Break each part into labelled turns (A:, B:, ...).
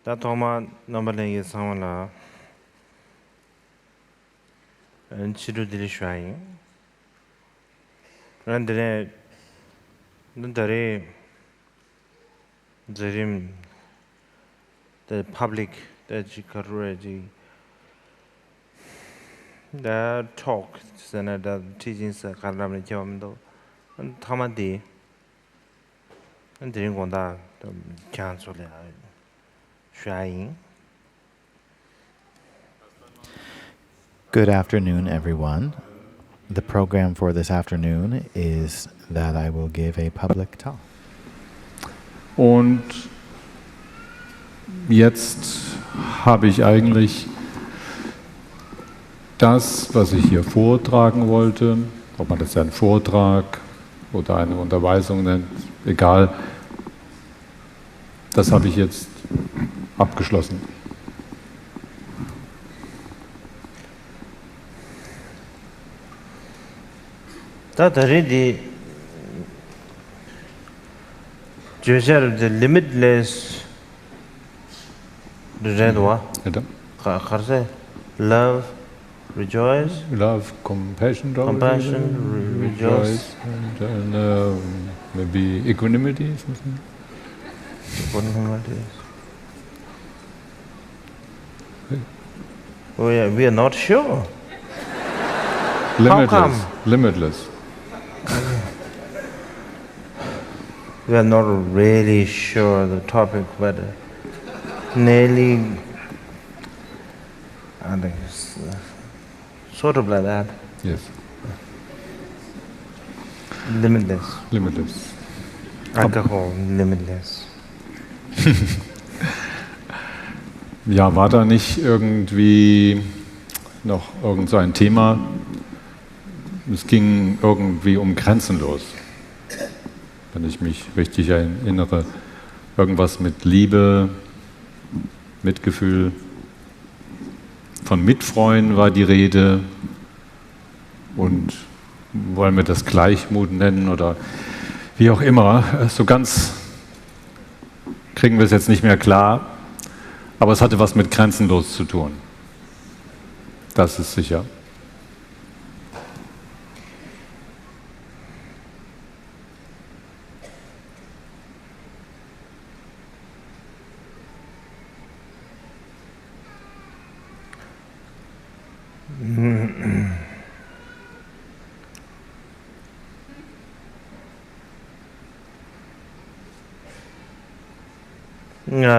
A: 다 도마 넘버랭이 상황라 치료들이 쉬어요. 그런데 눈들이 저림 the public that you could already the talk sana the teachings kalamne jomdo thamadi ndrin gonda cancel ya shayin.
B: Good afternoon, everyone. The program for this afternoon is that I will give a public talk.
C: Und jetzt habe ich eigentlich das, was ich hier vortragen wollte, ob man das einen Vortrag oder eine Unterweisung nennt, egal, das habe ich jetzt abgeschlossen.
A: That already the limitless love, rejoice,
C: love, compassion,
A: rejoice,
C: and maybe equanimity, something.
A: We are not sure.
C: Limitless.
A: How come?
C: Limitless.
A: We are not really sure the topic, but nearly, I think it's sort of like that.
C: Yes.
A: Limitless.
C: Limitless.
A: Alcohol, limitless.
C: Ja, war da nicht irgendwie noch irgend so ein Thema? Es ging irgendwie um grenzenlos, wenn ich mich richtig erinnere. Irgendwas mit Liebe, Mitgefühl, von Mitfreuen war die Rede. Und wollen wir das Gleichmut nennen oder wie auch immer. So ganz kriegen wir es jetzt nicht mehr klar. Aber es hatte was mit grenzenlos zu tun. Das ist sicher.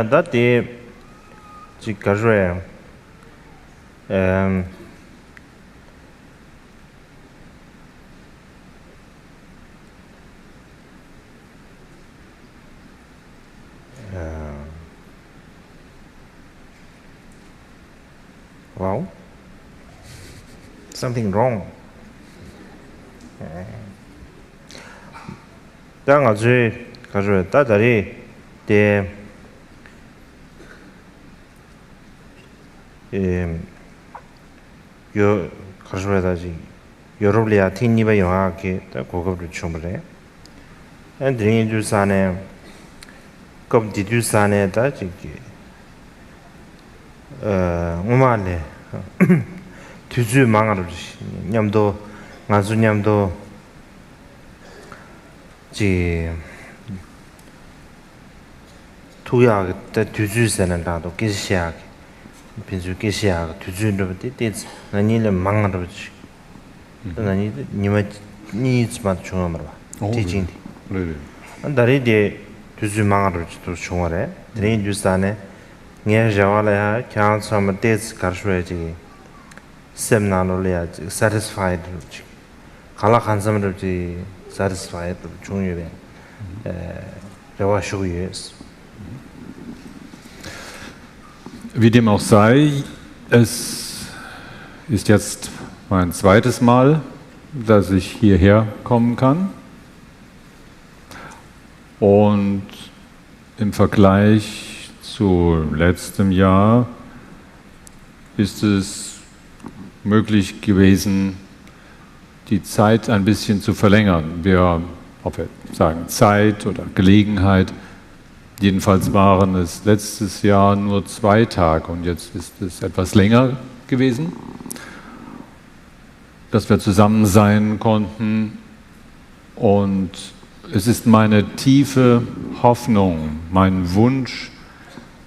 A: That day, Chikazue, wow, something wrong. Đang ở dưới, Chikazue, ta dari de 요 가르쳐다지 여러분이야 팀니바 영화게 다 고급을 충분해. 엔드링 주산에 급 디주산에 다 지기 오마네 뒤주 망하르 냠도 가수 냠도 지 투야 때 뒤주산에 나도 계시하게 빈수 계시야 뒤주는 데데 나니를 망하르지 나니 니마 니즈만 중앙으로 티진디
C: 네네.
A: 안다리데 뒤주 망하르지 또 중앙에 드린 주산에 녜 자와라야 캬ンサム 데스 가르쳐야지 셈나노리야 satisfied 갈라 칸사므르지 satisfied 중요해 자와슈예스.
C: Wie dem auch sei, es ist jetzt mein zweites Mal, dass ich hierher kommen kann. Und im Vergleich zu letztem Jahr ist es möglich gewesen, die Zeit ein bisschen zu verlängern. Ob wir sagen Zeit oder Gelegenheit, Jedenfalls waren es letztes Jahr nur 2 Tage und jetzt ist es etwas länger gewesen, dass wir zusammen sein konnten. Und es ist meine tiefe Hoffnung, mein Wunsch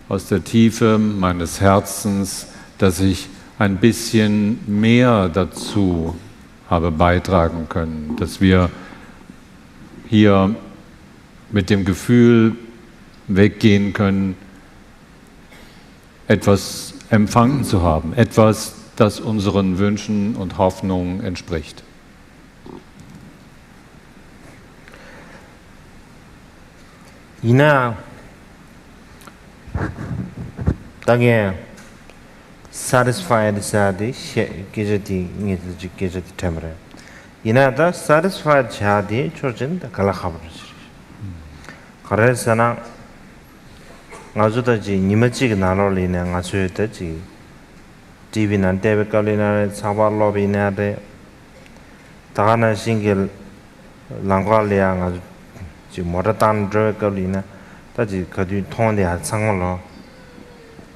C: aus der Tiefe meines Herzens, dass ich ein bisschen mehr dazu habe beitragen können, dass wir hier mit dem Gefühl weggehen können, etwas empfangen zu haben, etwas, das unseren Wünschen und Hoffnungen entspricht.
A: 이나 땅에 satisfied 사디 계제디 니지 계제디 때문에 이나다 satisfied 자디 초진 갈라카버지 그래서나 아주다지 니마지가 나로리네 아주다지 TV난 데베칼리나 사발로비나데 다나 싱글 랑갈리아 아주 지 모라탄 드레칼리나 다지 거기 통데 상물로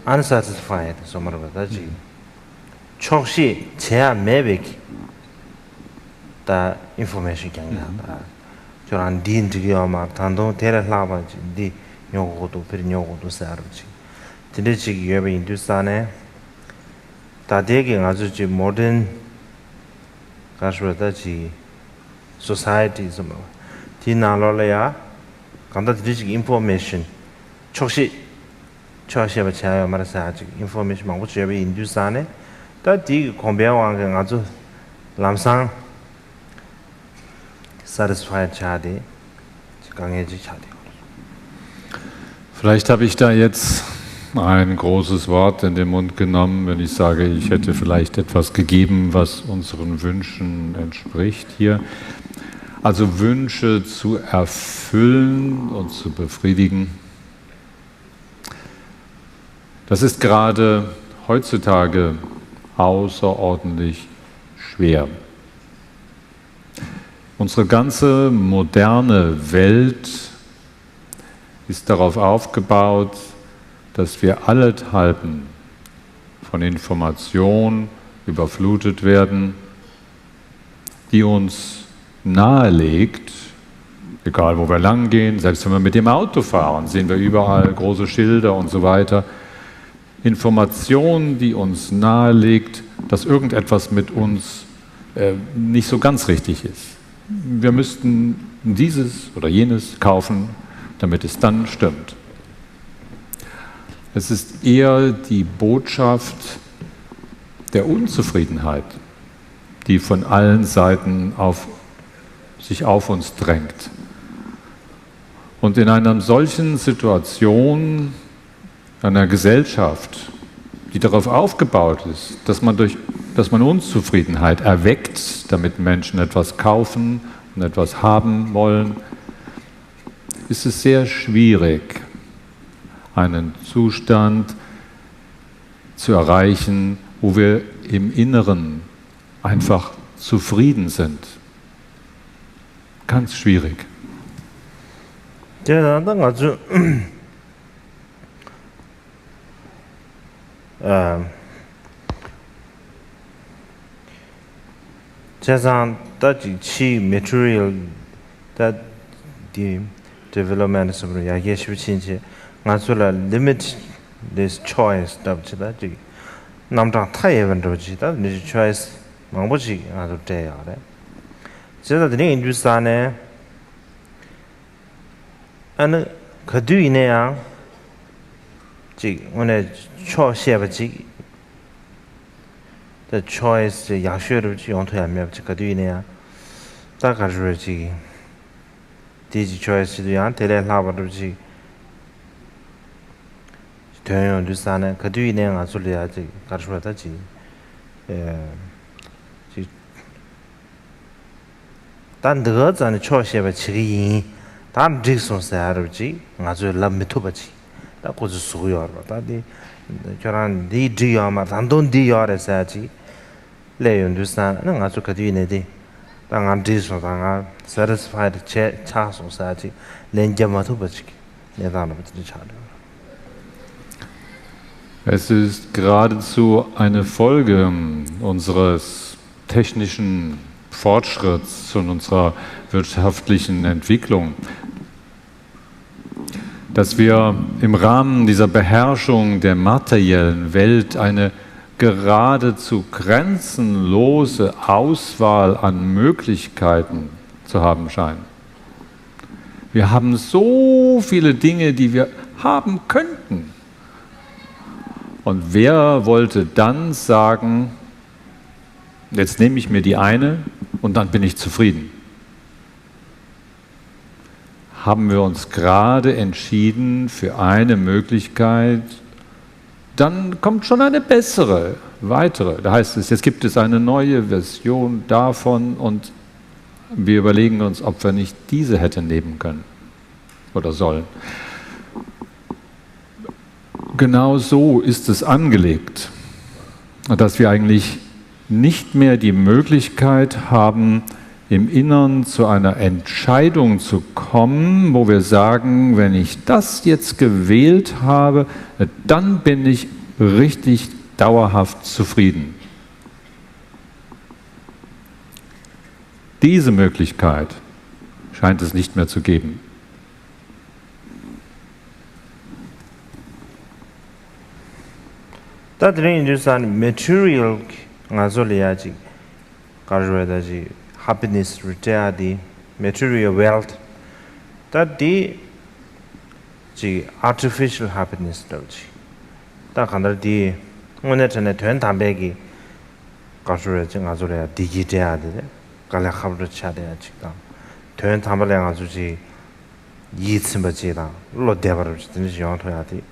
A: unsatisfied 소마르다지 촉시 제야 매베기 다 information 경나다 저런 딘드기어마 단도 데라라바지 디 요고도 페리뇨고도 사르지 디르지 예베 인두산에 다데게 아주지 모던 가스르다지 society 좀 디나로레야 간다 디르지 information 촉시 초시에 제가 말해서 아직 information 망고 예베 인두산에 다디 공배왕게 아주 람상 satisfied Chadi, Gangeji Chadi.
C: Vielleicht habe ich da jetzt ein großes Wort in den Mund genommen, wenn ich sage, ich hätte vielleicht etwas gegeben, was unseren Wünschen entspricht hier. Also Wünsche zu erfüllen und zu befriedigen. Das ist gerade heutzutage außerordentlich schwer. Unsere ganze moderne Welt ist darauf aufgebaut, dass wir allenthalben von Informationen überflutet werden, die uns nahelegt, egal wo wir lang gehen, selbst wenn wir mit dem Auto fahren, sehen wir überall große Schilder und so weiter, Informationen, die uns nahelegt, dass irgendetwas mit uns nicht so ganz richtig ist. Wir müssten dieses oder jenes kaufen, damit es dann stimmt. Es ist eher die Botschaft der Unzufriedenheit, die von allen Seiten sich auf uns drängt. Und in einer solchen Situation, einer Gesellschaft, die darauf aufgebaut ist, dass man Unzufriedenheit erweckt, damit Menschen etwas kaufen und etwas haben wollen, ist es sehr schwierig, einen Zustand zu erreichen, wo wir im Inneren einfach zufrieden sind. Ganz schwierig.
A: Jazan daji chi material that the development of ya yeshu chinche ngasula limit this choice dabchi daji namdang thai event dabchi da ni choice mangboji adu te ya de jeda de industane an khadu ine ya ji one cho shebaji the choice 양슈를 용토야 맵지 거두이네야 다가르지 디지 choice도 양 텔레라버지 대연도 산에 거두이네야 소리야지 가르셔다지 지 단더자는 choice에 지기 단 직선사르지 아주 람미토바지 다 고주 수고요 다디 저런 디디야마 단돈 디야레사지 레윤두산 는 아주 그뒤네디 당한 디소당아 satisfied 차소사지 렌자마도 버지 내다는 붙지 차려.
C: Es ist geradezu eine Folge unseres technischen Fortschritts und unserer wirtschaftlichen Entwicklung, dass wir im Rahmen dieser Beherrschung der materiellen Welt eine geradezu grenzenlose Auswahl an Möglichkeiten zu haben scheinen. Wir haben so viele Dinge, die wir haben könnten. Und wer wollte dann sagen, jetzt nehme ich mir die eine und dann bin ich zufrieden? Haben wir uns gerade entschieden für eine Möglichkeit, dann kommt schon eine bessere, weitere. Da heißt es, jetzt gibt es eine neue Version davon und wir überlegen uns, ob wir nicht diese hätten nehmen können oder sollen. Genau so ist es angelegt, dass wir eigentlich nicht mehr die Möglichkeit haben, im Innern zu einer Entscheidung zu kommen, wo wir sagen, wenn ich das jetzt gewählt habe, dann bin ich richtig dauerhaft zufrieden. Diese Möglichkeit scheint es nicht mehr zu geben.
A: 다들은 인주산 material ngasol야지 가르에다지 happiness retadi material wealth 다디 지 artificial happiness 도지 다 간다디 오늘 전에 된 담배기 가르에지 ngasol야 디기데야데 갈라 카브르 차데야지가 된 담배래 nga주지 이츠버지다 로데버르지 되는 영토야디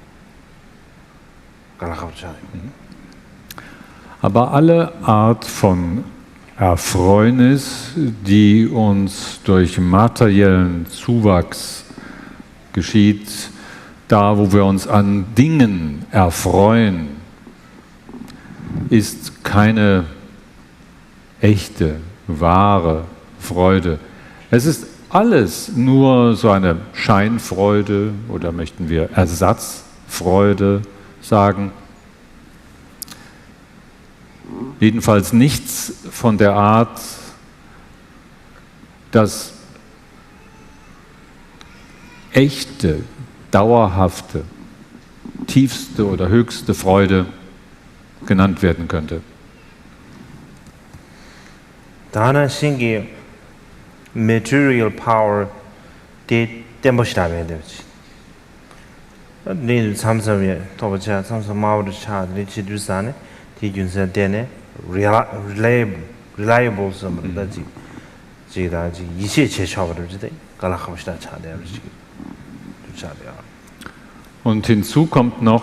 C: Aber alle Art von Erfreunis, die uns durch materiellen Zuwachs geschieht, da wo wir uns an Dingen erfreuen, ist keine echte, wahre Freude. Es ist alles nur so eine Scheinfreude oder möchten wir Ersatzfreude sagen. Jedenfalls nichts von der Art, dass echte, dauerhafte, tiefste oder höchste Freude genannt werden könnte.
A: 다나 신기 material power 데 데모시라면 되지. 네 삼성에 도버차 삼성 마우르 차들이 지두산에 디준선 때네 reliable som다지 지다지 이시 제셔버르지 갈라하고시다 차대야지 차대야.
C: Und hinzu kommt noch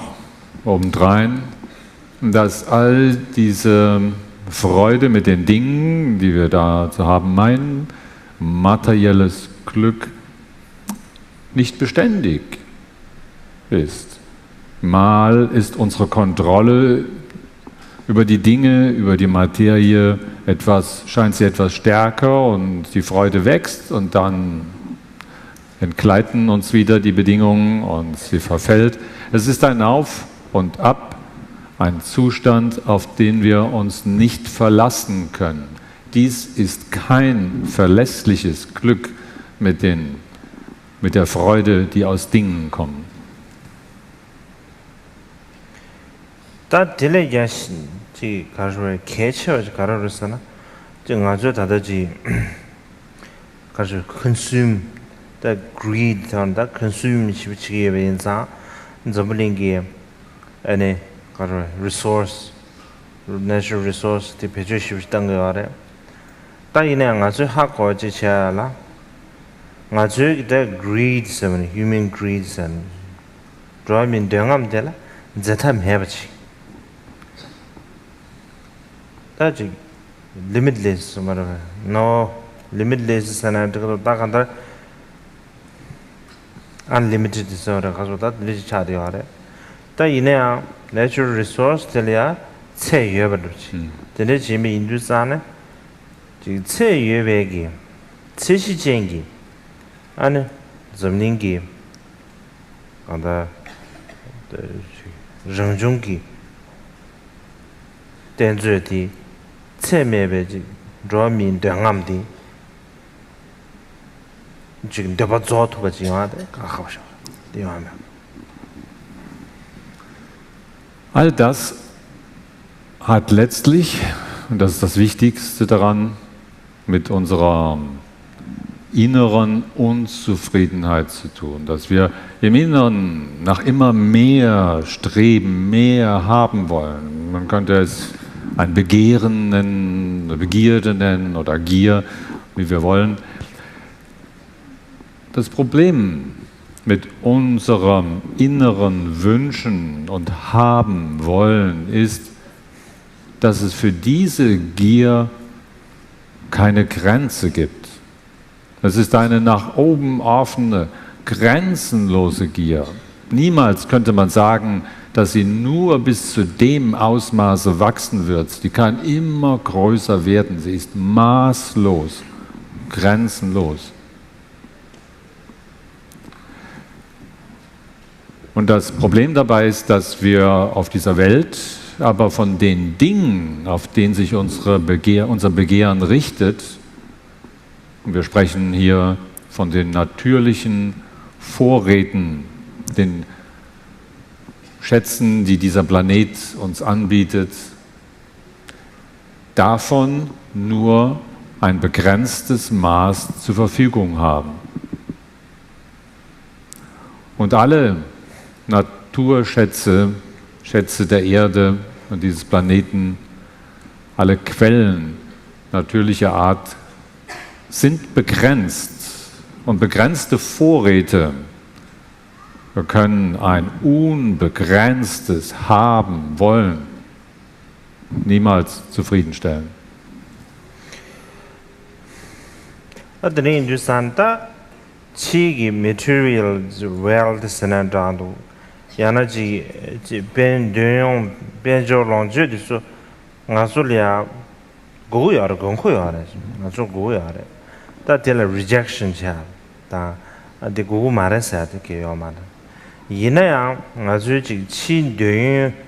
C: obendrein, dass all diese Freude mit den Dingen, die wir da zu haben meinen, materielles Glück, nicht beständig ist. Mal ist unsere Kontrolle über die Dinge, über die Materie scheint sie etwas stärker und die Freude wächst und dann entgleiten uns wieder die Bedingungen und sie verfällt. Es ist ein Auf und Ab, ein Zustand, auf den wir uns nicht verlassen können. Dies ist kein verlässliches Glück mit der Freude, die aus Dingen kommt.
A: 다 딜레 야신 지 가르에 개처 가르르스나 지 아주 다다지 가르 consume the greed on the consume 시비치게 변사 점블링게 아니 가르 resource natural resource 디 배주 시비당 거래 다 이내 아주 하고 지차라 아주 the greed some human greed and driving 대응하면 되라 자탐 해버지 다지 limitless 말아 no limitless 산한테도 딱 한다 unlimited 소라 가서다 리지 차대요 아래 다 이내야 natural resource 들이야 체여버지 근데 지금 인주산에 지금 체여배기 체시쟁기 아니 점링기 간다 정중기 된저디 체매베지 로민 대함디 지금 대바 조토가 지야데 가하셔 대하면
C: All das hat letztlich, und das ist das Wichtigste daran, mit unserer inneren Unzufriedenheit zu tun, dass wir im Inneren nach immer mehr streben, mehr haben wollen. Man könnte es ein Begehren nennen, eine Begierde nennen oder Gier, wie wir wollen. Das Problem mit unserem inneren Wünschen und haben wollen ist, dass es für diese Gier keine Grenze gibt. Es ist eine nach oben offene, grenzenlose Gier. Niemals könnte man sagen, dass sie nur bis zu dem Ausmaße wachsen wird. Die kann immer größer werden. Sie ist maßlos, grenzenlos. Und das Problem dabei ist, dass wir auf dieser Welt aber von den Dingen, auf denen sich unser Begehren richtet, und wir sprechen hier von den natürlichen Vorräten, den Schätzen, die dieser Planet uns anbietet, davon nur ein begrenztes Maß zur Verfügung haben. Und alle Naturschätze, Schätze der Erde und dieses Planeten, alle Quellen natürlicher Art sind begrenzt. Und begrenzte Vorräte können ein unbegrenztes Haben wollen niemals zufriedenstellen.
A: adrin jusanta chigi material world sanadando yanaji ben deyon benjo lonje diso ngasulia goyar gonkoyare ngaso goyare ta tela rejection cha ta de gogo mare sa de ke yomana yina ya ngasu ji chi deyon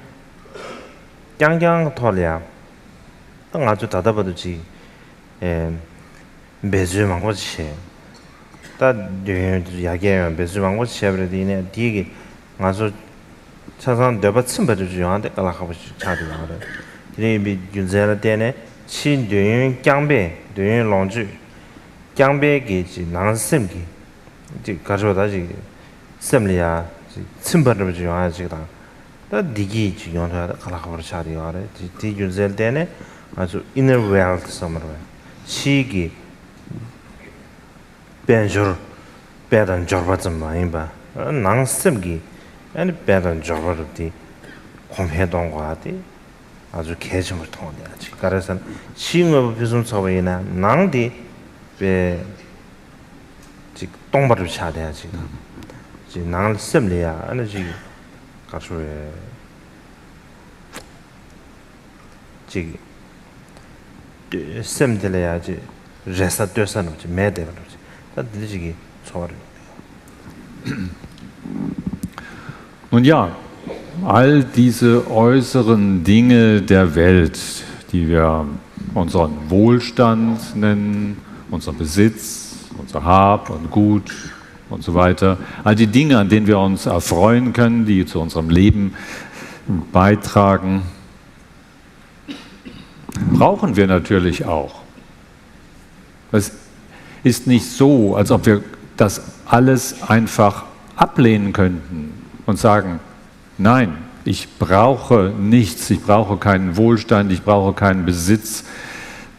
A: 양양 토리아 땅 아주 다다버도지 매주만 거치 다 야게 매주만 거치 버리네 디게 아주 차선 되버 침버도 중요한데 깔아하고 차도 말아 이미 윤자라 때네 친되는 강배 되는 롱주 강배기지 난심기 이제 가져다지 셈리야 침버도 중요하지다 다 디기 중요하다 갈아가버려 차리와래 디 윤젤 때네 아주 inner wealth somewhere 시기 벤저 배단 저버좀 많이 봐 낭심기 아니 배단 저버디 공회동 과디 아주 개점을 통해야지 그래서 시흥업 비좀 서버이나 낭디 즉 똥바를 차대야지 지 낭심리야 아니 지 가수에 지금 셈들해야지 레사되서는 좀 매대로 다 들리기 좋아요.
C: Nun ja, all diese äußeren Dinge der Welt, die wir unseren Wohlstand nennen, unseren Besitz, unser Hab und Gut und so weiter, all die Dinge, an denen wir uns erfreuen können, die zu unserem Leben beitragen, brauchen wir natürlich auch. Es ist nicht so, als ob wir das alles einfach ablehnen könnten und sagen, nein, ich brauche nichts, ich brauche keinen Wohlstand, ich brauche keinen Besitz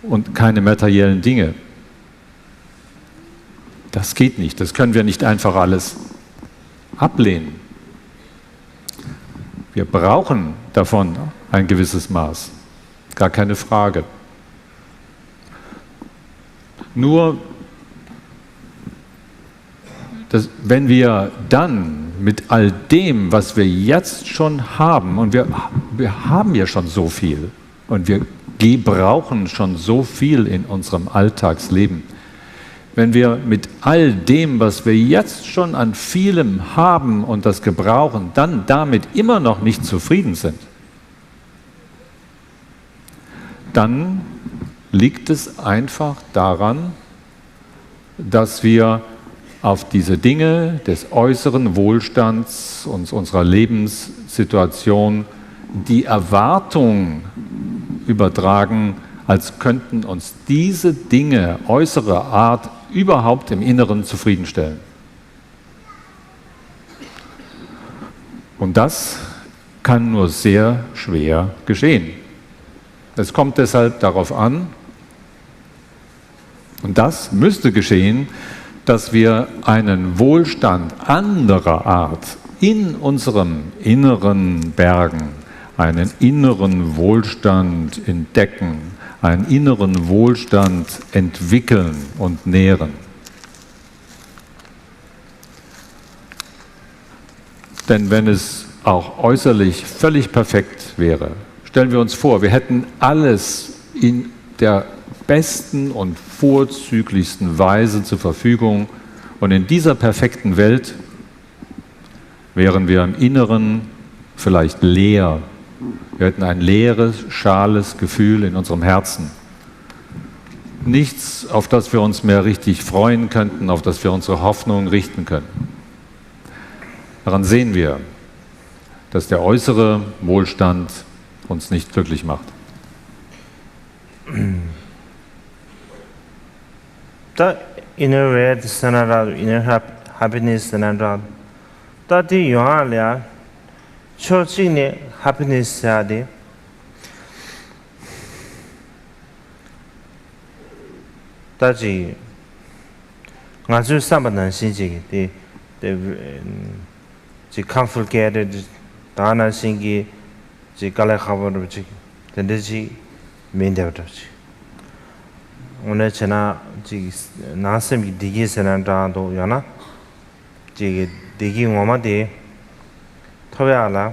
C: und keine materiellen Dinge. Das geht nicht, das können wir nicht einfach alles ablehnen. Wir brauchen davon ein gewisses Maß, gar keine Frage. Nur, wenn wir dann mit all dem, was wir jetzt schon haben, und wir haben ja schon so viel, und wir brauchen schon so viel in unserem Alltagsleben, wenn wir mit all dem, was wir jetzt schon an vielem haben und das gebrauchen, dann damit immer noch nicht zufrieden sind, dann liegt es einfach daran, dass wir auf diese Dinge des äußeren Wohlstands und unserer Lebenssituation die Erwartung übertragen, als könnten uns diese Dinge äußerer Art überhaupt im Inneren zufriedenstellen. Und das kann nur sehr schwer geschehen. Es kommt deshalb darauf an, und das müsste geschehen, dass wir einen Wohlstand anderer Art in unserem Inneren bergen, einen inneren Wohlstand entdecken, einen inneren Wohlstand entwickeln und nähren. Denn wenn es auch äußerlich völlig perfekt wäre, stellen wir uns vor, wir hätten alles in der besten und vorzüglichsten Weise zur Verfügung und in dieser perfekten Welt wären wir im Inneren vielleicht leer. Wir hätten ein leeres, schales Gefühl in unserem Herzen. Nichts, auf das wir uns mehr richtig freuen könnten, auf das wir unsere Hoffnung richten könnten. Daran sehen wir, dass der äußere Wohlstand uns nicht glücklich macht.
A: The inner red sanara, inner happiness sanara, the yuan chochine happiness sade. 다지 ngazu samban sinji the complicated dana singi ji kala khabar ji tendeji mendavji 오늘 제나 지 나섬이 디기 세난다도 야나 지 디기 오마디 토야라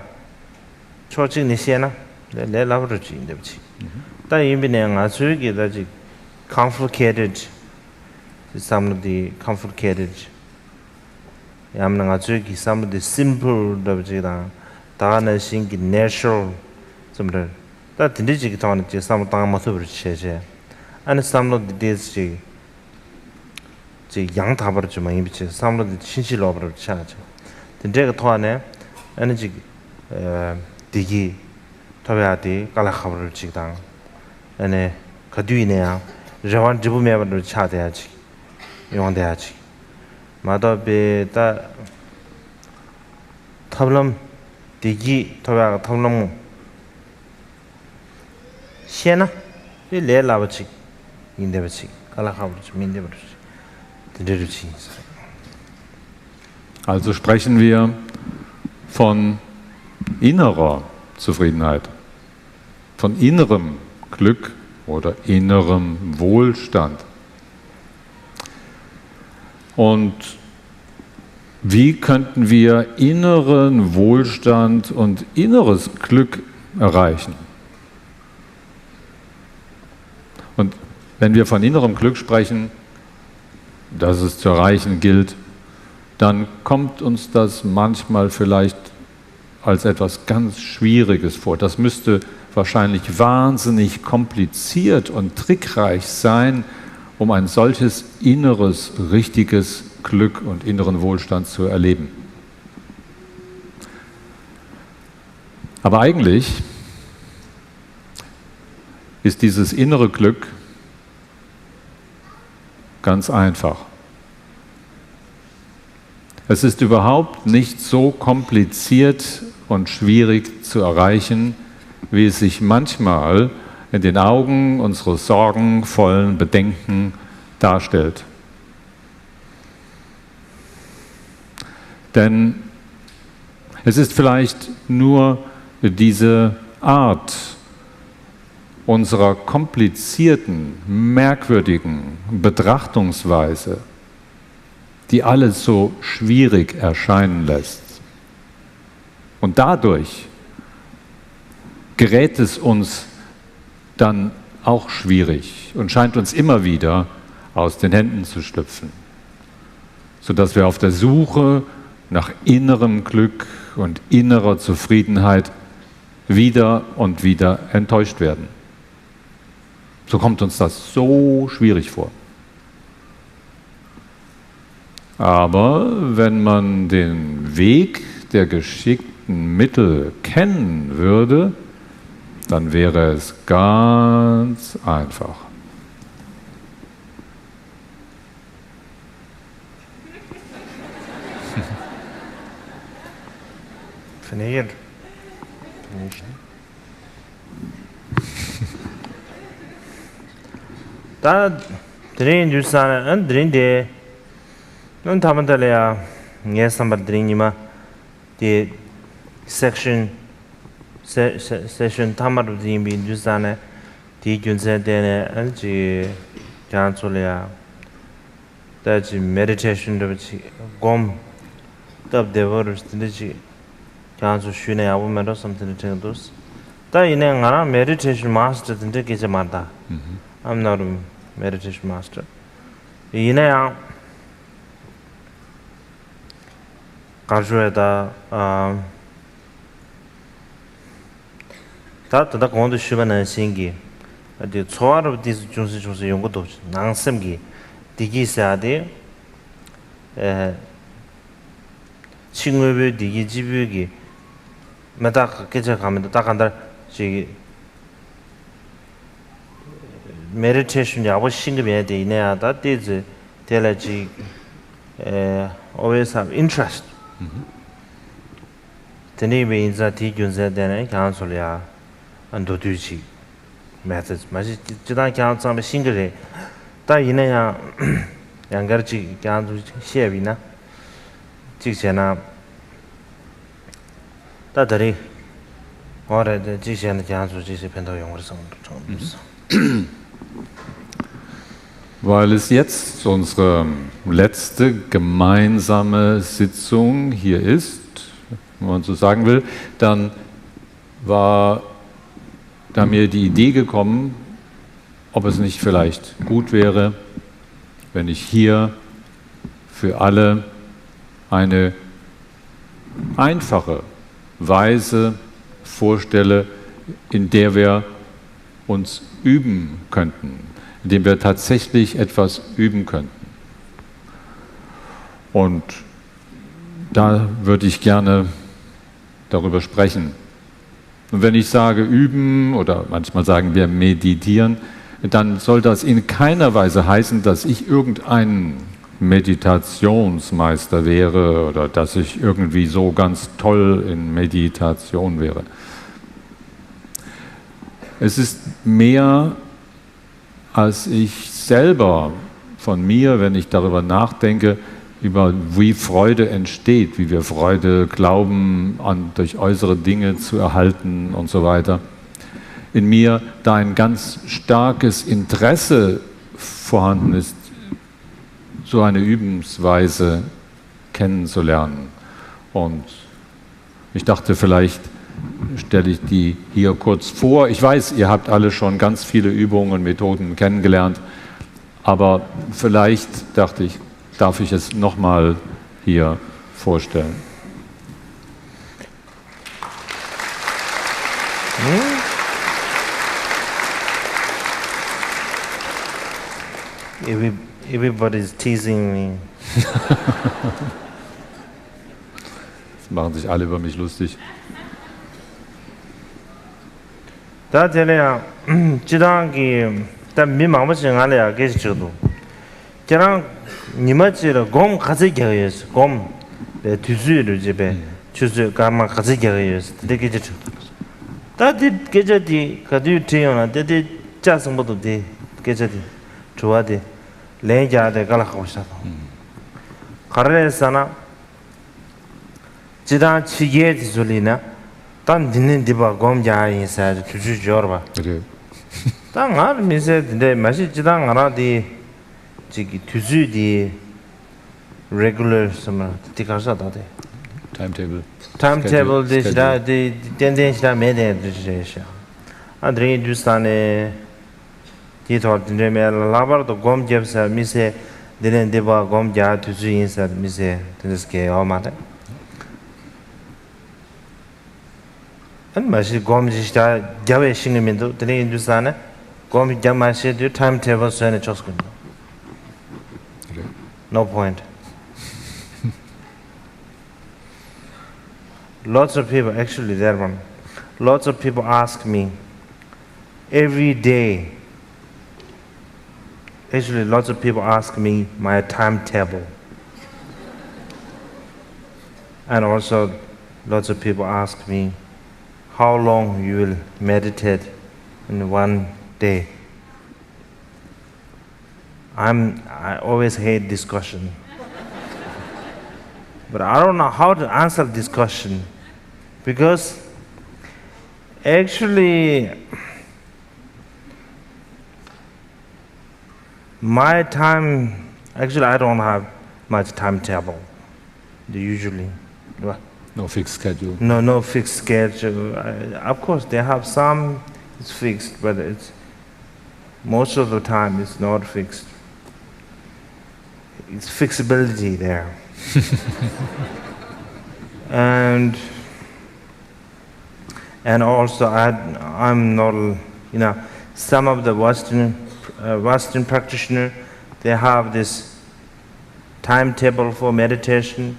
A: 초직니 세나 레라버지 인데지 다 이미네 가수기다 지 complicated some of the complicated yamna 가수기 some of the simple 더지다 다나 신기 natural 좀들 다 딘디지 기타는 지 some 다 모습을 제제 and some of the days 지 양답을 좀 많이 비치 some of the 신실로버를 차죠. 근데 그 토안에 에너지 디기 토야디 깔라카버를 지당 에네 가두이네야 저완 지부메버를 차대야지 용돼야지 마더베다 탑람 디기 토야 탑람 시에나 이 레라버지 인데버지 깔라카버지 민데버지 드르르지.
C: Also sprechen wir von innerer Zufriedenheit, von innerem Glück oder innerem Wohlstand. Und wie könnten wir inneren Wohlstand und inneres Glück erreichen? Und wenn wir von innerem Glück sprechen, das es zu erreichen gilt, dann kommt uns das manchmal vielleicht als etwas ganz Schwieriges vor. Das müsste wahrscheinlich wahnsinnig kompliziert und trickreich sein, um ein solches inneres, richtiges Glück und inneren Wohlstand zu erleben. Aber eigentlich ist dieses innere Glück ganz einfach. Es ist überhaupt nicht so kompliziert und schwierig zu erreichen, wie es sich manchmal in den Augen unserer sorgenvollen Bedenken darstellt. Denn es ist vielleicht nur diese Art unserer komplizierten, merkwürdigen Betrachtungsweise, die alles so schwierig erscheinen lässt. Und dadurch gerät es uns dann auch schwierig und scheint uns immer wieder aus den Händen zu schlüpfen, sodass wir auf der Suche nach innerem Glück und innerer Zufriedenheit wieder und wieder enttäuscht werden. So kommt uns das so schwierig vor. Aber wenn man den Weg der geschickten Mittel kennen würde, dann wäre es ganz einfach.
A: Finish. 다 드린 주사는 드린데 눈 담은달래야 예산바 드리니마 디 section session 타마르 드림비 주사네 디 균세데네 안지 간솔이야 다지 meditation 도지 곰 답데버스 드지 간소 쉬네 아부면도 something 정도스 다 이내 가나 meditation master 된데 계제 말다 I'm not a meditation master. 이내야 가주에다 다다 공도 쉬면은 신기 어디 초아로 디스 중시 연구도 낭심기 디기사데 친구들 디기 집유기 마다 깨져 가면 딱 한달 지 meditation 야고 신급해야 돼 이내야 다 되지 될지 always have interest. 드니베 인자 디균세 되는 간솔이야 안도두지 methods 마치 지단 간sam에 신급해 다 이내야 양가르지 간도 시에비나 직전나 다들이 어레데 직전에 간도 지시 편도 용어를 좀
C: Weil es jetzt unsere letzte gemeinsame Sitzung hier ist, wenn man so sagen will, dann war da mir die Idee gekommen, ob es nicht vielleicht gut wäre, wenn ich hier für alle eine einfache Weise vorstelle, in der wir uns üben könnten, in dem wir tatsächlich etwas üben könnten. Und da würde ich gerne darüber sprechen. Und wenn ich sage üben oder manchmal sagen wir meditieren, dann soll das in keiner Weise heißen, dass ich irgendein Meditationsmeister wäre oder dass ich irgendwie so ganz toll in Meditation wäre. Es ist mehr, als ich selber von mir, wenn ich darüber nachdenke, über wie Freude entsteht, wie wir Freude glauben, durch äußere Dinge zu erhalten und so weiter. In mir da ein ganz starkes Interesse vorhanden ist, so eine Übungsweise kennenzulernen. Und ich dachte, vielleicht stelle ich die hier kurz vor. Ich weiß, ihr habt alle schon ganz viele Übungen und Methoden kennengelernt, aber vielleicht, dachte ich, darf ich es nochmal hier vorstellen.
A: Everybody's teasing me.
C: Jetzt machen sich alle über mich lustig.
A: 다 되네요. 지당기 다 미망무진 안에야 계시죠. 저랑 니마지로 곰 가지게였어. 곰 뒤수를 집에 주수 가마 가지게였어. 되게 저. 다들 계절이 가도 되요나 되게 짜성보도 돼. 계절이 좋아돼. 레자데 갈아가고 싶어. 가르에서나 지당 치게 뒤술이나 단 듣는 디바 곰자인 사지 주주 줘봐.
C: 그래.
A: 당 알미세데 맛이 지당 알아디 지기 뒤주디 regular summer 티가사다데. timetable 디시다 디 텐덴시다 메데 디시샤. 안드레 주스타네 He thought, Labar the Gom Jebsa, Misse, didn't deba Gom Ja to see inside Misse, Tiske, or matter. And Mashi Gom Jista, Java Shingamindu, the name to Sana, Gom Jamashi, do timetable, Sana Choskun. No point. Lots of people, actually, that one. Lots of people ask me every day. Actually, lots of people ask me my timetable. And also, lots of people ask me how long you will meditate in one day. I always hate this question. But I don't know how to answer this question. Because actually, my time, actually I don't have much timetable, usually.
C: No fixed schedule.
A: No fixed schedule. Of course, they have some, it's fixed, but it's, most of the time it's not fixed. It's flexibility there. And also I'm not, some of the Western practitioners, they have this timetable for meditation.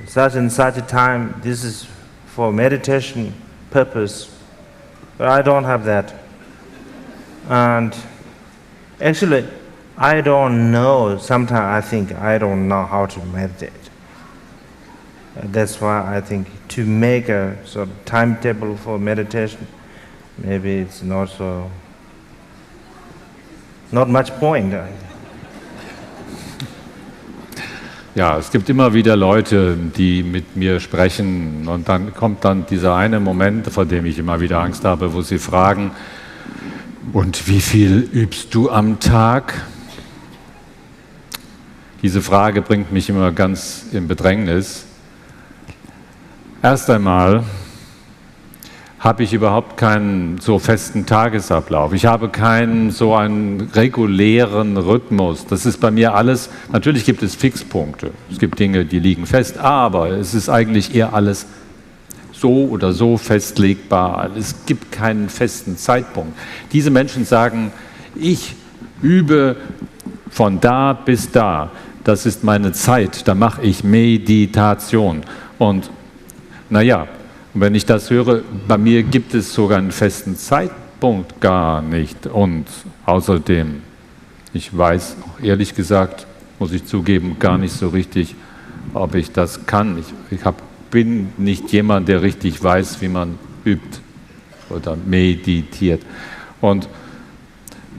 A: Such and such a time, this is for meditation purpose. But I don't have that. And actually, I don't know, sometimes I think I don't know how to meditate. That's why I think to make a sort of timetable for meditation, maybe it's not much point.
C: Ja, es gibt immer wieder Leute, die mit mir sprechen und dann kommt dann dieser eine Moment, vor dem ich immer wieder Angst habe, wo sie fragen, und wie viel übst du am Tag? Diese Frage bringt mich immer ganz in Bedrängnis. Erst einmal habe ich überhaupt keinen so festen Tagesablauf. Ich habe keinen so einen regulären Rhythmus. Das ist bei mir alles, natürlich gibt es Fixpunkte. Es gibt Dinge, die liegen fest, aber es ist eigentlich eher alles so oder so festlegbar. Es gibt keinen festen Zeitpunkt. Diese Menschen sagen, ich übe von da bis da. Das ist meine Zeit, da mache ich Meditation. Und naja, wenn ich das höre, bei mir gibt es sogar einen festen Zeitpunkt gar nicht. Und außerdem, ich weiß, ehrlich gesagt, muss ich zugeben, gar nicht so richtig, ob ich das kann. Ich bin nicht jemand, der richtig weiß, wie man übt oder meditiert. Und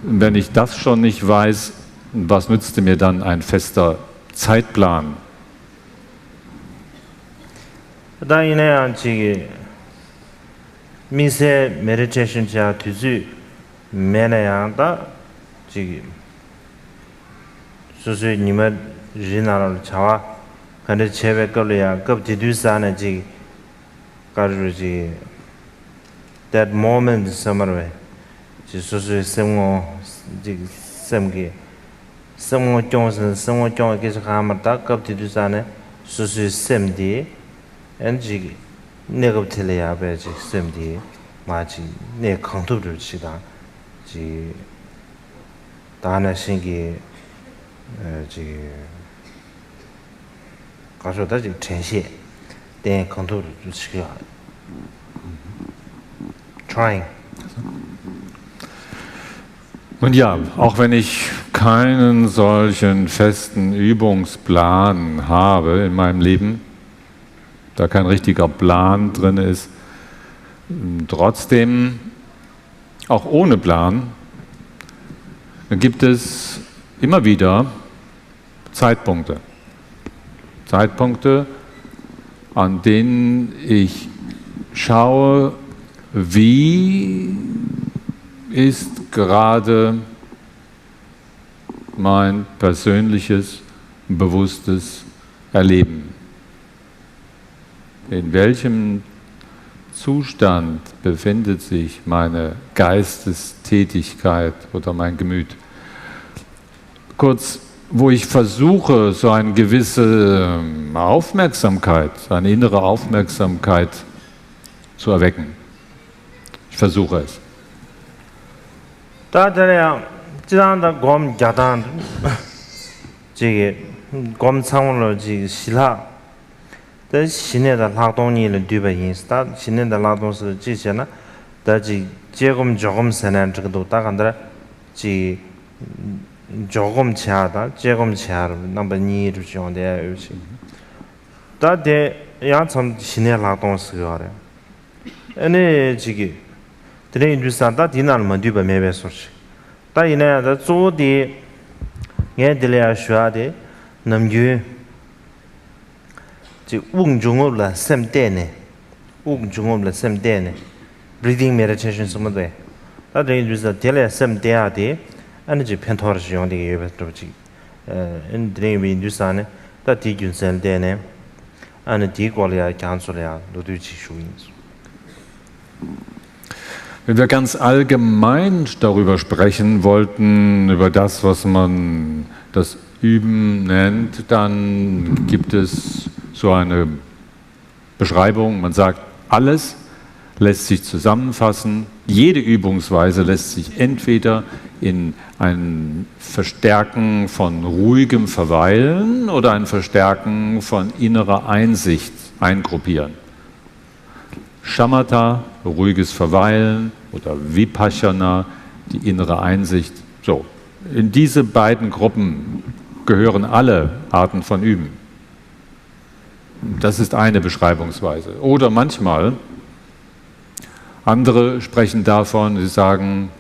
C: wenn ich das schon nicht weiß, was nützte mir dann ein fester Zeitplan?
A: Da 이내야 지기 미세 메디테이션 자 투즈 메나야다 지기 소소 니마 지나를 자와 근데 제베 걸려야 급 지두산에 지기 가르지 that moment somewhere 지 소소 생모 지기 sem기 생모 종선 생모 종 계속 하면다 급 지두산에 소소 sem디 엔지 내가 틀려야 배지 쌤디 마치 내 강도를 치다 지 다나 신기 지 가서다 지 전시 내 강도를 치게 trying.
C: Und ja, auch wenn ich keinen solchen festen Übungsplan habe in meinem Leben, da kein richtiger Plan drin ist, trotzdem, auch ohne Plan, gibt es immer wieder Zeitpunkte. Zeitpunkte, an denen ich schaue, wie ist gerade mein persönliches, bewusstes Erleben. In welchem Zustand befindet sich meine Geistestätigkeit oder mein Gemüt? Kurz, wo ich versuche, so eine gewisse Aufmerksamkeit, eine innere Aufmerksamkeit zu erwecken. Ich versuche es.
A: Da der 지난다 곰 야단 지게 곰 상으로 지 실하 더 신내다 라동니를 뒤배인스다 신내다 라동스 지잖아 다지 제금 조금 세난 저도 다간다 지 조금 차다 제금 차로 넘버 2를 정도에 요시 다데 야참 신내 라동스가 그래 아니 지기 드레인 주산다 디나는 뒤배 매배소시 다 이내다 조디 얘들이야 쉬어야돼 남규 지 웅중업라 샘때네 웅중업라 샘때네 breathing meditation som데 다 드레인 주사 델레 샘때야돼 아니 지 펜토르시 용데 예베트로지 인 드레인 주사네 다 디균셀데네 아니 디콜이야 캔슬이야 노두치 슈인스
C: Wenn wir ganz allgemein darüber sprechen wollten, über das, was man das Üben nennt, dann gibt es so eine Beschreibung. Man sagt, alles lässt sich zusammenfassen. Jede Übungsweise lässt sich entweder in ein Verstärken von ruhigem Verweilen oder ein Verstärken von innerer Einsicht eingruppieren. Shamatha, ruhiges Verweilen, oder Vipassana, die innere Einsicht. So, in diese beiden Gruppen gehören alle Arten von Üben. Das ist eine Beschreibungsweise. Oder manchmal, andere sprechen davon, sie sagen,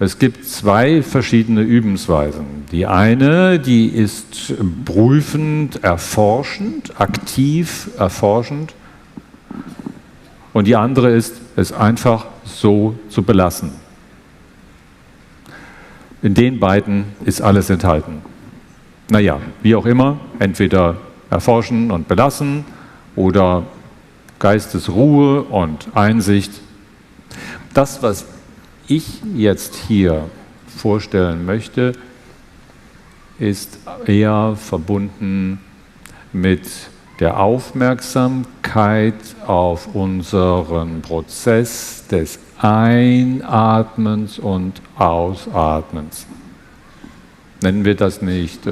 C: es gibt zwei verschiedene Übensweisen. Die eine, die ist prüfend, erforschend, aktiv erforschend. Und die andere ist, es einfach so zu belassen. In den beiden ist alles enthalten. Naja, wie auch immer, entweder erforschen und belassen oder Geistesruhe und Einsicht. Das, was ich jetzt hier vorstellen möchte, ist eher verbunden mit der Aufmerksamkeit auf unseren Prozess des Einatmens und Ausatmens. Nennen wir das nicht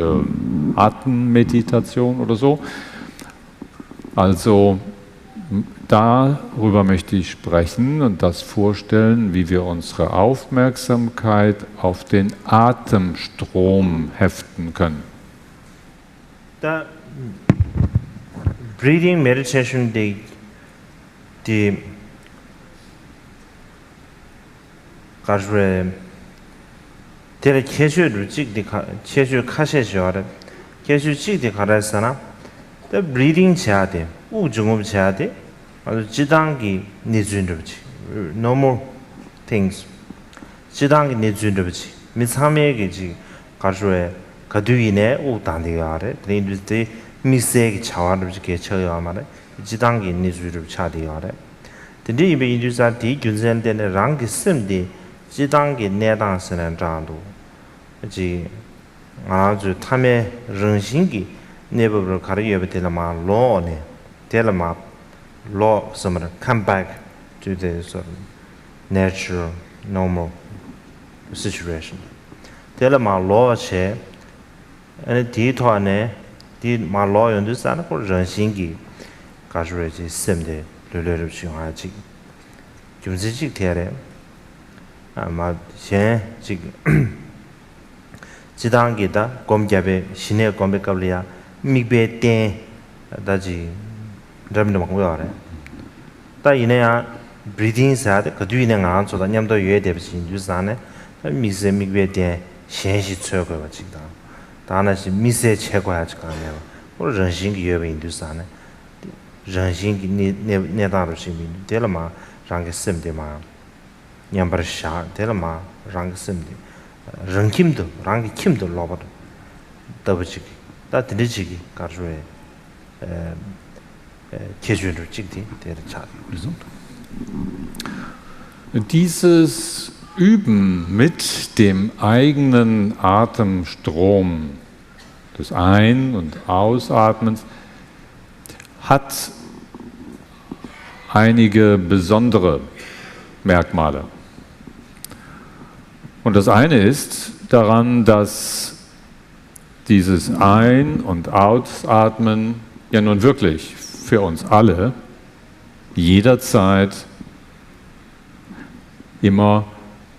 C: Atemmeditation oder so? Also darüber möchte ich sprechen und das vorstellen, wie wir unsere Aufmerksamkeit auf den Atemstrom heften können.
A: Breathing meditation the 가르에 될 계슈를 찍디 계슈 카셰셔를 계슈 찍디 가라서나 the breathing 차대 우중업 차대 아주 지당기 니준르지 no more things 지당기 니준르지 미삼에게지 가르에 가두이네 우단디가래 드린드데 미세기 차와르지 개쳐야 말에 지당기 니준르 차디가래 근데 이 인주사 디 균센데네 랑기 심디 지당기 내당스는 장도 지 아주 탐에 정신기 내버를 가르여 되려마 로네 되려마 로 somewhere come back to the sort of natural normal situation 되려마 로체 아니 디토네 디 말로 연두사는 그 정신기 가르여지 심데 르르르 중하지 좀지직 되래 아마 제 지금 지당기다 곰잡에 신의 곰백qab리야 미베테 다지 잠도 먹고 와래 다 이내야 breathing 사데 그 뒤에 안 쏘다 냠도 유에되지 유산에 미세 미베테 신시 최고가 지다 다나시 미세 최고야 지가네요 우리 정신기 유에 인도산에 정신기 내다로 심이 되려마 랑게 심데마 냠버샤 되려마 랑게 심데 랑킴도 랑게 킴도 로버도 더버지기 다 들리지기 가르에 계주를 찍디 되는 차 그래서
C: Dieses Üben mit dem eigenen Atemstrom des Ein- und Ausatmens hat einige besondere Merkmale. Und das eine ist daran, dass dieses Ein- und Ausatmen ja nun wirklich für uns alle jederzeit immer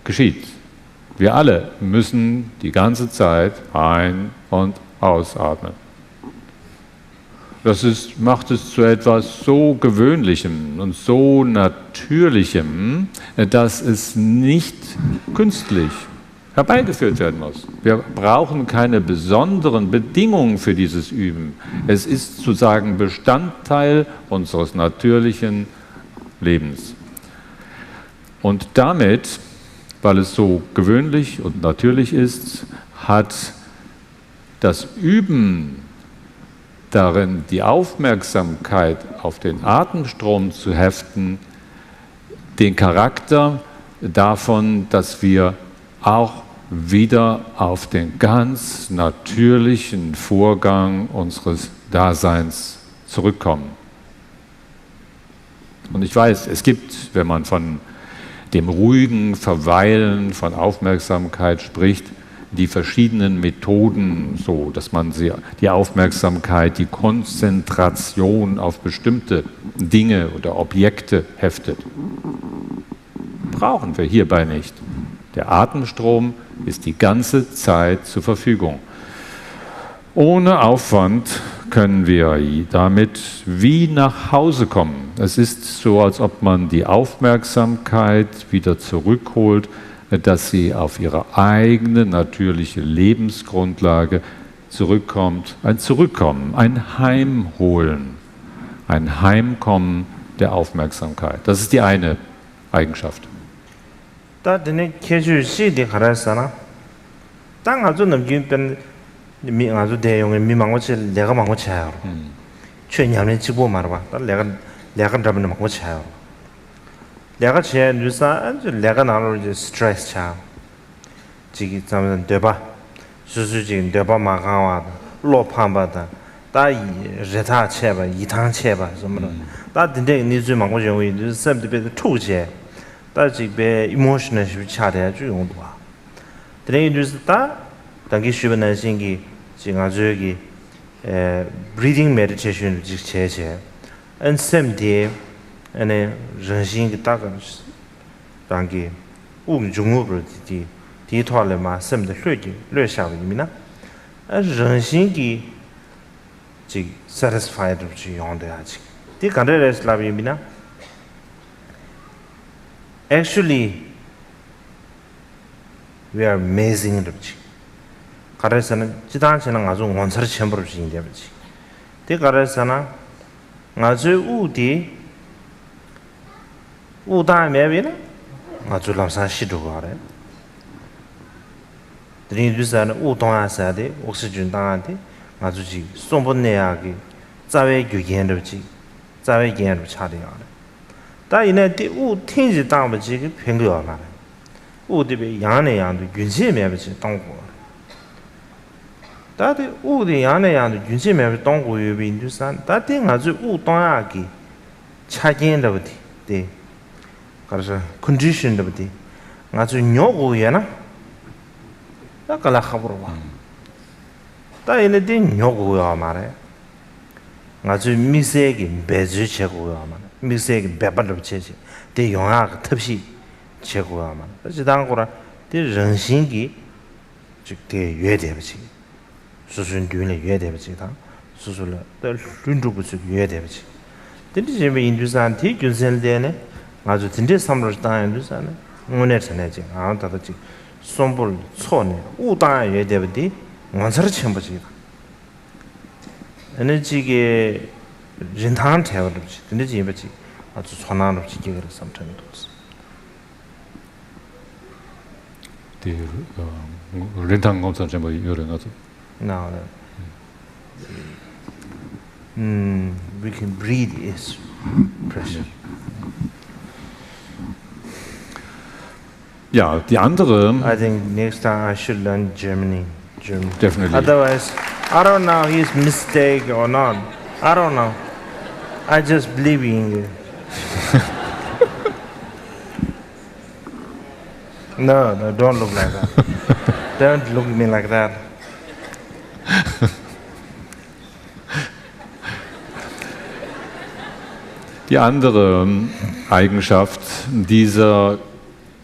C: geschieht. Wir alle müssen die ganze Zeit ein- und ausatmen. Das macht es zu etwas so Gewöhnlichem und so Natürlichem, dass es nicht künstlich herbeigeführt werden muss. Wir brauchen keine besonderen Bedingungen für dieses Üben. Es ist sozusagen Bestandteil unseres natürlichen Lebens. Und damit, weil es so gewöhnlich und natürlich ist, hat das Üben darin, die Aufmerksamkeit auf den Atemstrom zu heften, den Charakter davon, dass wir auch wieder auf den ganz natürlichen Vorgang unseres Daseins zurückkommen. Und ich weiß, es gibt, wenn man von dem ruhigen Verweilen von Aufmerksamkeit spricht, die verschiedenen Methoden, so dass man die Aufmerksamkeit, die Konzentration auf bestimmte Dinge oder Objekte heftet. Brauchen wir hierbei nicht. Der Atemstrom ist die ganze Zeit zur Verfügung. Ohne Aufwand können wir damit wie nach Hause kommen. Es ist so, als ob man die Aufmerksamkeit wieder zurückholt, dass sie auf ihre eigene natürliche Lebensgrundlage zurückkommt. Ein Zurückkommen, ein Heimholen, ein Heimkommen der Aufmerksamkeit. Das ist die eine Eigenschaft.
A: 다 드네 캐주 시디 가라서나 땅 아주 넘긴 미 아주 대용의 미망고치 내가 망고치야. 최냐면 지고 말아 봐. 내가 잡는 망고치야. 내가 제 뉴사 아주 내가 나로 이제 스트레스 차. 지기 잠은 되봐. 수수지 되봐 마가와 로판바다. 다이 제타 체바 이탕 체바什么的. 다 근데 니즈 망고지 왜 샘드베 투제. 다지베 이모셔널 시 차대 주용도와. 드레이 뉴스다 당기 쉬변의 신기 지가 저기 breathing meditation 지체체 안sem디 안에 정신이 다가 당기 중국으로 디토알레마 셈의 뢰기 뢰샤입니다. 정신이 지 satisfied 지 용도야지. 디 간데레스 라비입니다. Actually, we are amazing. 가르쳐는 지단체는 아주 원사를 첨부를 주인데 버지. 대 가르쳐나 아주 우디 우다메비나 아주 람사 시도가 알아요. 드린주사는 우동아사데 옥시준 당한테 아주지 송본내야기 자외 교견을 지 자외 견을 차려야. 다 이내 우天지 당버지 평거가 말아. 우디베 양내 양도 윤세매버지 동고. 다데 우디 양내 양도 윤세매버 동고 유비 인두산 다데 아주 우 동아기 차견더버디. 데. 그래서 컨디션더버디. 아주 뇨고야나. 다깔라 하버로 봐. 다 이내 데 뇨고야 말아. 아주 미세기 배주 제고야 말아. 미세기 배발로 체지 대 영화가 특히 제고야만 그래서 당고라 대 정신기 즉대 외대버지 수준 뒤에 외대버지 다 수술을 더 륜두부지 외대버지 근데 지금 인두산티 균셀되네 아주 진짜 삼로 당인두산에 오늘 전에지 아다지 손볼 촌에 우다 외대버디 원서를 첨부지 에너지게人堂 태워르지 근데 지금지 아주 손안으로 지키기를 sometimes does.
C: Die Rentang kommt dann schon mal hören also.
A: Now we can breathe is pressure.
C: Ja, die andere,
A: I think next time I should learn German.
C: definitely.
A: Otherwise, I don't know he's mistake or not. I don't know. I just believe in you. No, don't look like that. Don't look at me like that.
C: Die andere Eigenschaft dieser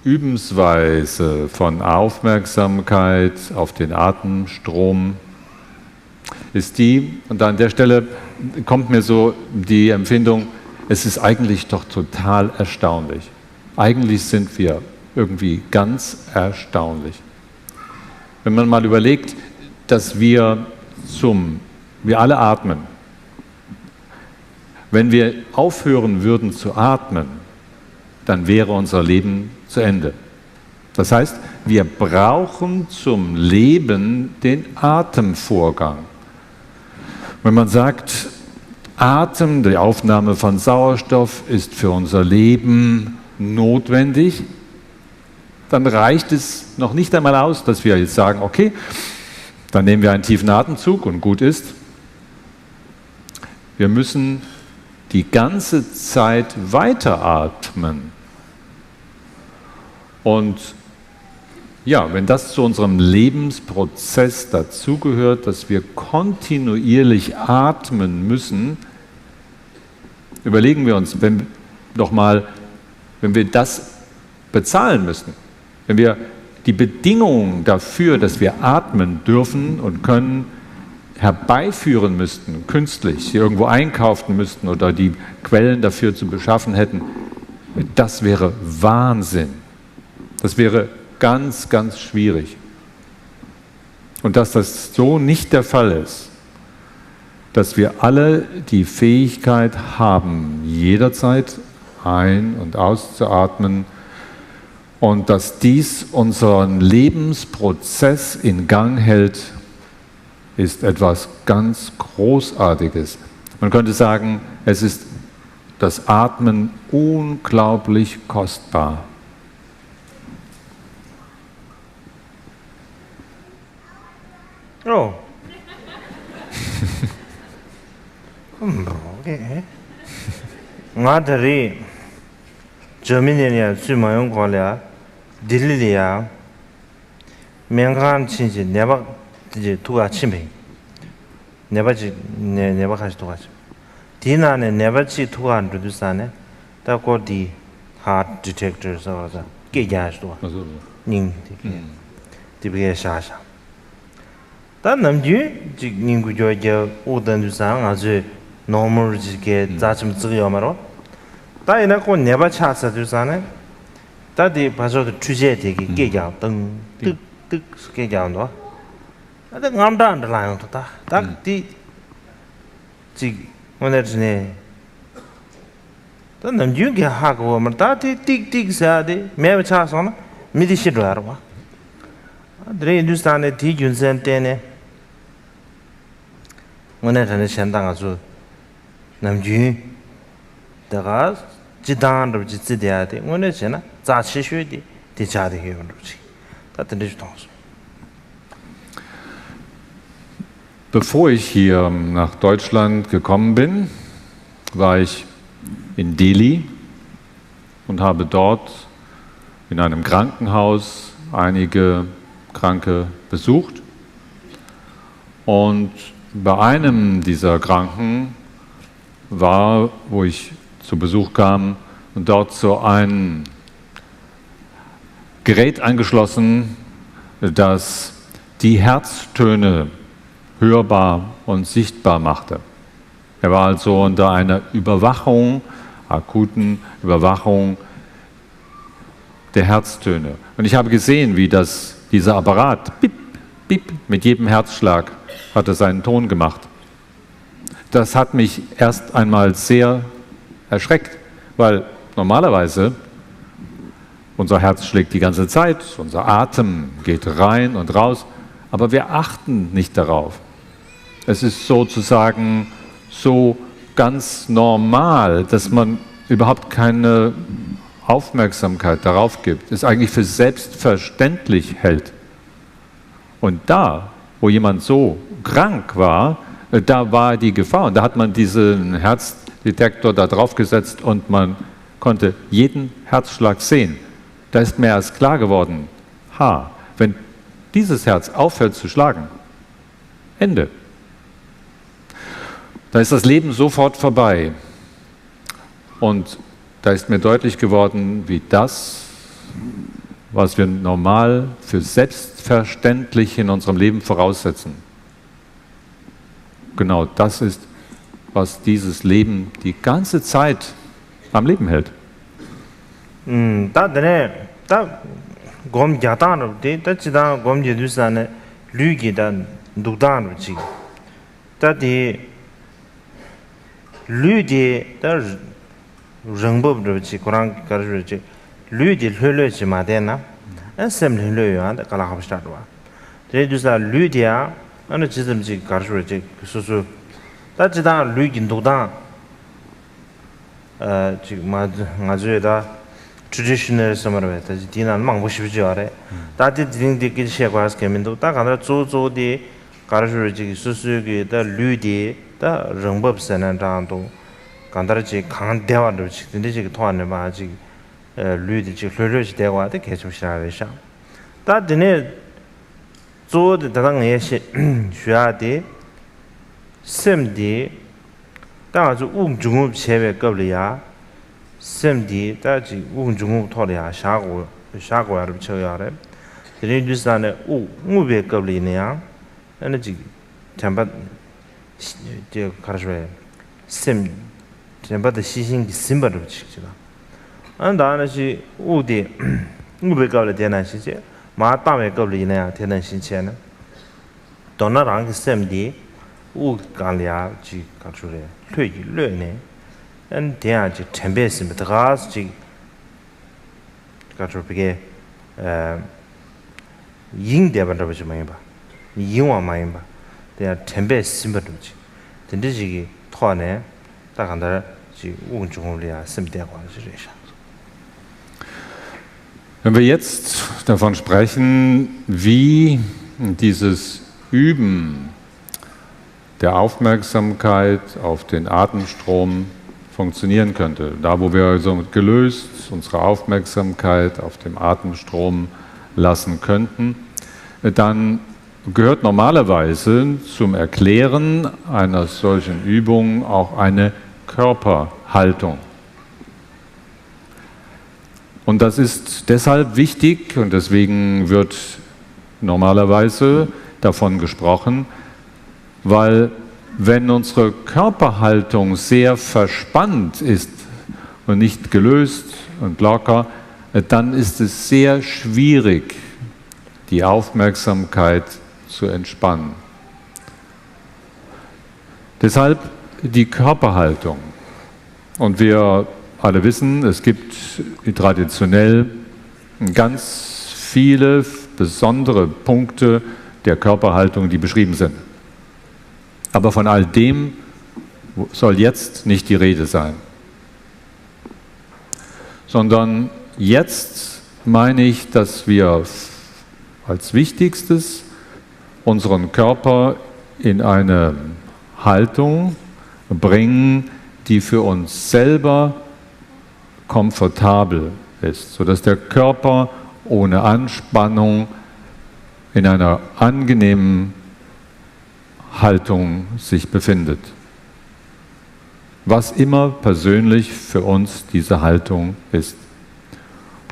C: Übensweise von Aufmerksamkeit auf den Atemstrom ist die, und an der Stelle kommt mir so die Empfindung, es ist eigentlich doch total erstaunlich. Eigentlich sind wir irgendwie ganz erstaunlich. Wenn man mal überlegt, dass wir alle atmen. Wenn wir aufhören würden zu atmen, dann wäre unser Leben zu Ende. Das heißt, wir brauchen zum Leben den Atemvorgang. Wenn man sagt, Atem, die Aufnahme von Sauerstoff ist für unser Leben notwendig, dann reicht es noch nicht einmal aus, dass wir jetzt sagen, okay, dann nehmen wir einen tiefen Atemzug und gut ist. Wir müssen die ganze Zeit weiteratmen. Und ja, wenn das zu unserem Lebensprozess dazugehört, dass wir kontinuierlich atmen müssen, überlegen wir uns doch mal, wenn wir das bezahlen müssen, wenn wir die Bedingungen dafür, dass wir atmen dürfen und können, herbeiführen müssten, künstlich, sie irgendwo einkaufen müssten oder die Quellen dafür zu beschaffen hätten, das wäre Wahnsinn. Das wäre ganz, ganz schwierig. Und dass das so nicht der Fall ist, dass wir alle die Fähigkeit haben, jederzeit ein- und auszuatmen und dass dies unseren Lebensprozess in Gang hält, ist etwas ganz Großartiges. Man könnte sagen, es ist das Atmen unglaublich kostbar.
A: Oh. Okay. Nga dari Germany ya sumayong kola Delhi ya mengan chinji neba 지 tuga chimpe neba chi neba khashi tuga chimpe dina ne neba chi tuga nrudusa ne ta ko di heart detector sa sa ke ya shtuga
C: Also,
A: ning di be sha sha ta namju ji ning gu jo je o dan du sa nga je normal ji ke za chim zhi yo ma ro ta ina ko neba cha sa du sa ne ta di ba zo de chu je de ke ya deng tuk tuk ke ya ndo ada ngamda underline ta tak di ji oner ne ta namju ge ha ko ma ta ti tik tik sa de me cha so na mi di shi do ya ro dre Hindustan ne ti jun sen te ne oner ne shen dang a zu namju da ga ji dan ro ji zi de ya de oner che na za chi shui de de cha de he ro chi ta de ju tong.
C: bevor ich hier nach Deutschland gekommen bin, war ich in Delhi und habe dort in einem Krankenhaus einige Kranke besucht. Und bei einem dieser Kranken war, wo ich zu Besuch kam, und dort so ein Gerät angeschlossen, das die Herztöne hörbar und sichtbar machte. Er war also unter einer Überwachung, akuten Überwachung der Herztöne. Und ich habe gesehen, wie dieser Apparat, bip, bip, mit jedem Herzschlag hat er seinen Ton gemacht. Das hat mich erst einmal sehr erschreckt, weil normalerweise unser Herz schlägt die ganze Zeit, unser Atem geht rein und raus, aber wir achten nicht darauf. Es ist sozusagen so ganz normal, dass man überhaupt keine Aufmerksamkeit darauf gibt, es eigentlich für selbstverständlich hält. Und da, wo jemand so krank war, da war die Gefahr. Und da hat man diesen Herzdetektor da drauf gesetzt und man konnte jeden Herzschlag sehen. Da ist mir erst klar geworden, wenn dieses Herz aufhört zu schlagen, Ende. Da ist das Leben sofort vorbei. Und da ist mir deutlich geworden, wie das, was wir normal für selbstverständlich in unserem Leben voraussetzen, genau das ist, was dieses Leben die ganze Zeit am Leben hält.
A: 다 되네. 다 곰 야다노 데다 지다 곰 제두산에 류기다 누다노 지. 다디 류디 다 릉법으로 지 고랑 가르지 류디 흘려지 마데나 에셈 흘려요 안다 갈아합시다와 제두사 류디야 어느 지점지 가르지 수수 다지다 류기 누다 지금 맞아요다 traditional somewhere that dinan mang boshi jare that ding de ki she was kemin do ta kana zo zo de garaju ji su su ge da lü de da rengbob sanan dang do 간다르 지 강 대화를 지든지 지 통하는 바 지 류디 지 hlölö지 대화도 계속 시작하셔 다 드네 조드 다당 예시 쉬야디 셈디 다주 우중업 체외 겁리야 셈디 다지 우중업 토리야 샤고야를 쳐야래 드네 뉴스안에 우베 겁리네야 에너지 잠바 저 가르셔 셈 전부터 시신기 심벌을 치지다. 안다나시 우디 우베가를 대나시지. 마다메 거리네야 대는 신체는. 도나랑 셈디 우간랴 지 가주래. 퇴기 뢰네. 안 대야지 템베스면 들어가지 가주비게 잉대반다 보지 마이 봐. 이용와 마이 봐. 대야 템베스면 되지. 된지기 토하네.
C: Wenn wir jetzt davon sprechen, wie dieses Üben der Aufmerksamkeit auf den Atemstrom funktionieren könnte, da wo wir so gelöst unsere Aufmerksamkeit auf dem Atemstrom lassen könnten, dann gehört normalerweise zum Erklären einer solchen Übung auch eine Körperhaltung. Und das ist deshalb wichtig und deswegen wird normalerweise davon gesprochen, weil wenn unsere Körperhaltung sehr verspannt ist und nicht gelöst und locker, dann ist es sehr schwierig, die Aufmerksamkeit zu entspannen. Deshalb die Körperhaltung. Und wir alle wissen, es gibt traditionell ganz viele besondere Punkte der Körperhaltung, die beschrieben sind. Aber von all dem soll jetzt nicht die Rede sein. Sondern jetzt meine ich, dass wir als Wichtigstes unseren Körper in eine Haltung bringen, die für uns selber komfortabel ist, sodass der Körper ohne Anspannung in einer angenehmen Haltung sich befindet. Was immer persönlich für uns diese Haltung ist.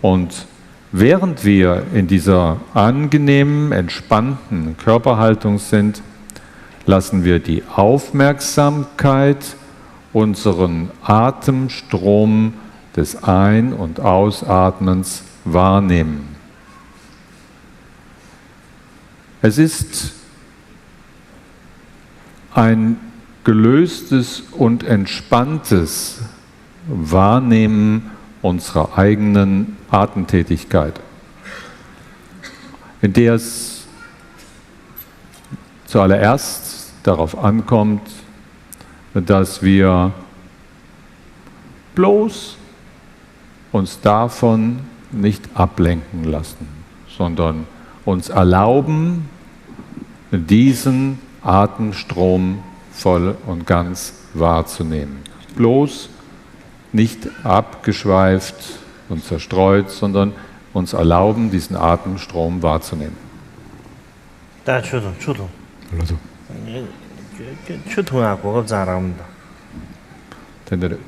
C: Und während wir in dieser angenehmen, entspannten Körperhaltung sind, lassen wir die Aufmerksamkeit unseren Atemstrom des Ein- und Ausatmens wahrnehmen. Es ist ein gelöstes und entspanntes Wahrnehmen unserer eigenen Atemtätigkeit, in der es zuallererst darauf ankommt, dass wir bloß uns davon nicht ablenken lassen, sondern uns erlauben, diesen Atemstrom voll und ganz wahrzunehmen. Bloß nicht abgeschweift und zerstreut, sondern uns erlauben, diesen Atemstrom wahrzunehmen.
A: 다 추통.
C: Also,
A: 추통아 고급자랍니다.
C: denn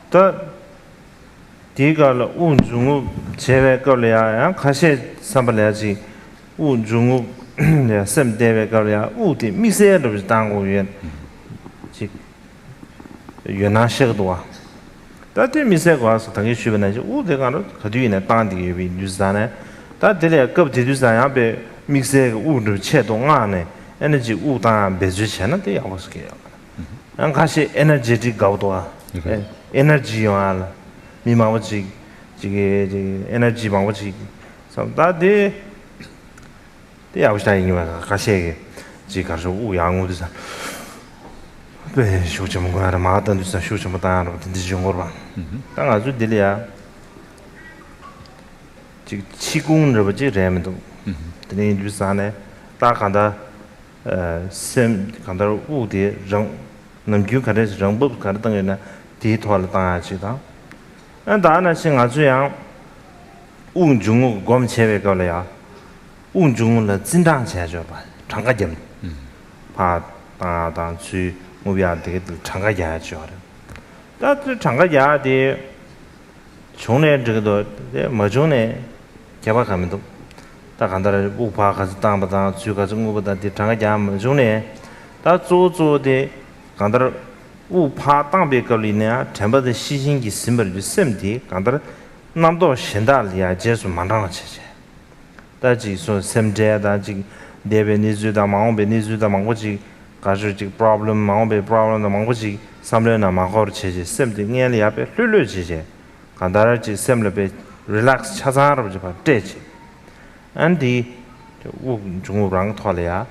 A: 또 디가를 운중우 제외 걸려야 가시 삼발야지 운중우 셈대외 걸려야 우디 미세를 당고연 즉 연나식도와 다들 미세가 와서 당연히 주변에 우대가는 그뒤에 땅디에 비 뉴스단에 다들이 급디두사야 배 미세가 우르 체동 안에 에너지 우단 배주체는 돼 야고스게요. 안 가시 에너지틱 가우도와 에너지요알 미마워지 지게 에너지 방워지 삼다데 야고스타이니와 가시게 지가서 우양우드사 네, 쇼좀 거라 마던 두사 쇼좀 다는 든지 거라. 땅 아주 들이야. 지 치공을 버지 래면도. 드네 주사네 다 간다 셈 간다 우디 정 남규 가르스 정법 가르등에나 디토를 당하지다. 다나 신 아주양 운중우 검체외 걸려야. 운중우를 진당 제조 봐. 장가점. 파 다당 주 무비한테 장가야죠. 다들 장가야데 종래 저거도 뭐종래 개발하면도 다 간다를 우파 가서 땅바다 주가 정부보다 장가야 뭐종래 다 조조데 간다를 우파 땅배 걸리네 전부의 시신기 심벌 셈디 간다를 남도 신달이야 제수 만나는 체제. 다지 소 셈제다 지 데베니즈다 마옹베니즈다 망고지 가지고 problem 마음의 problem 망고지 삼려나 망고를 체제 셈들 녀리 앞에 룰루지제 간다르지 셈르베 relax 차자르지 봐 되지 안디 우 중국랑 토래야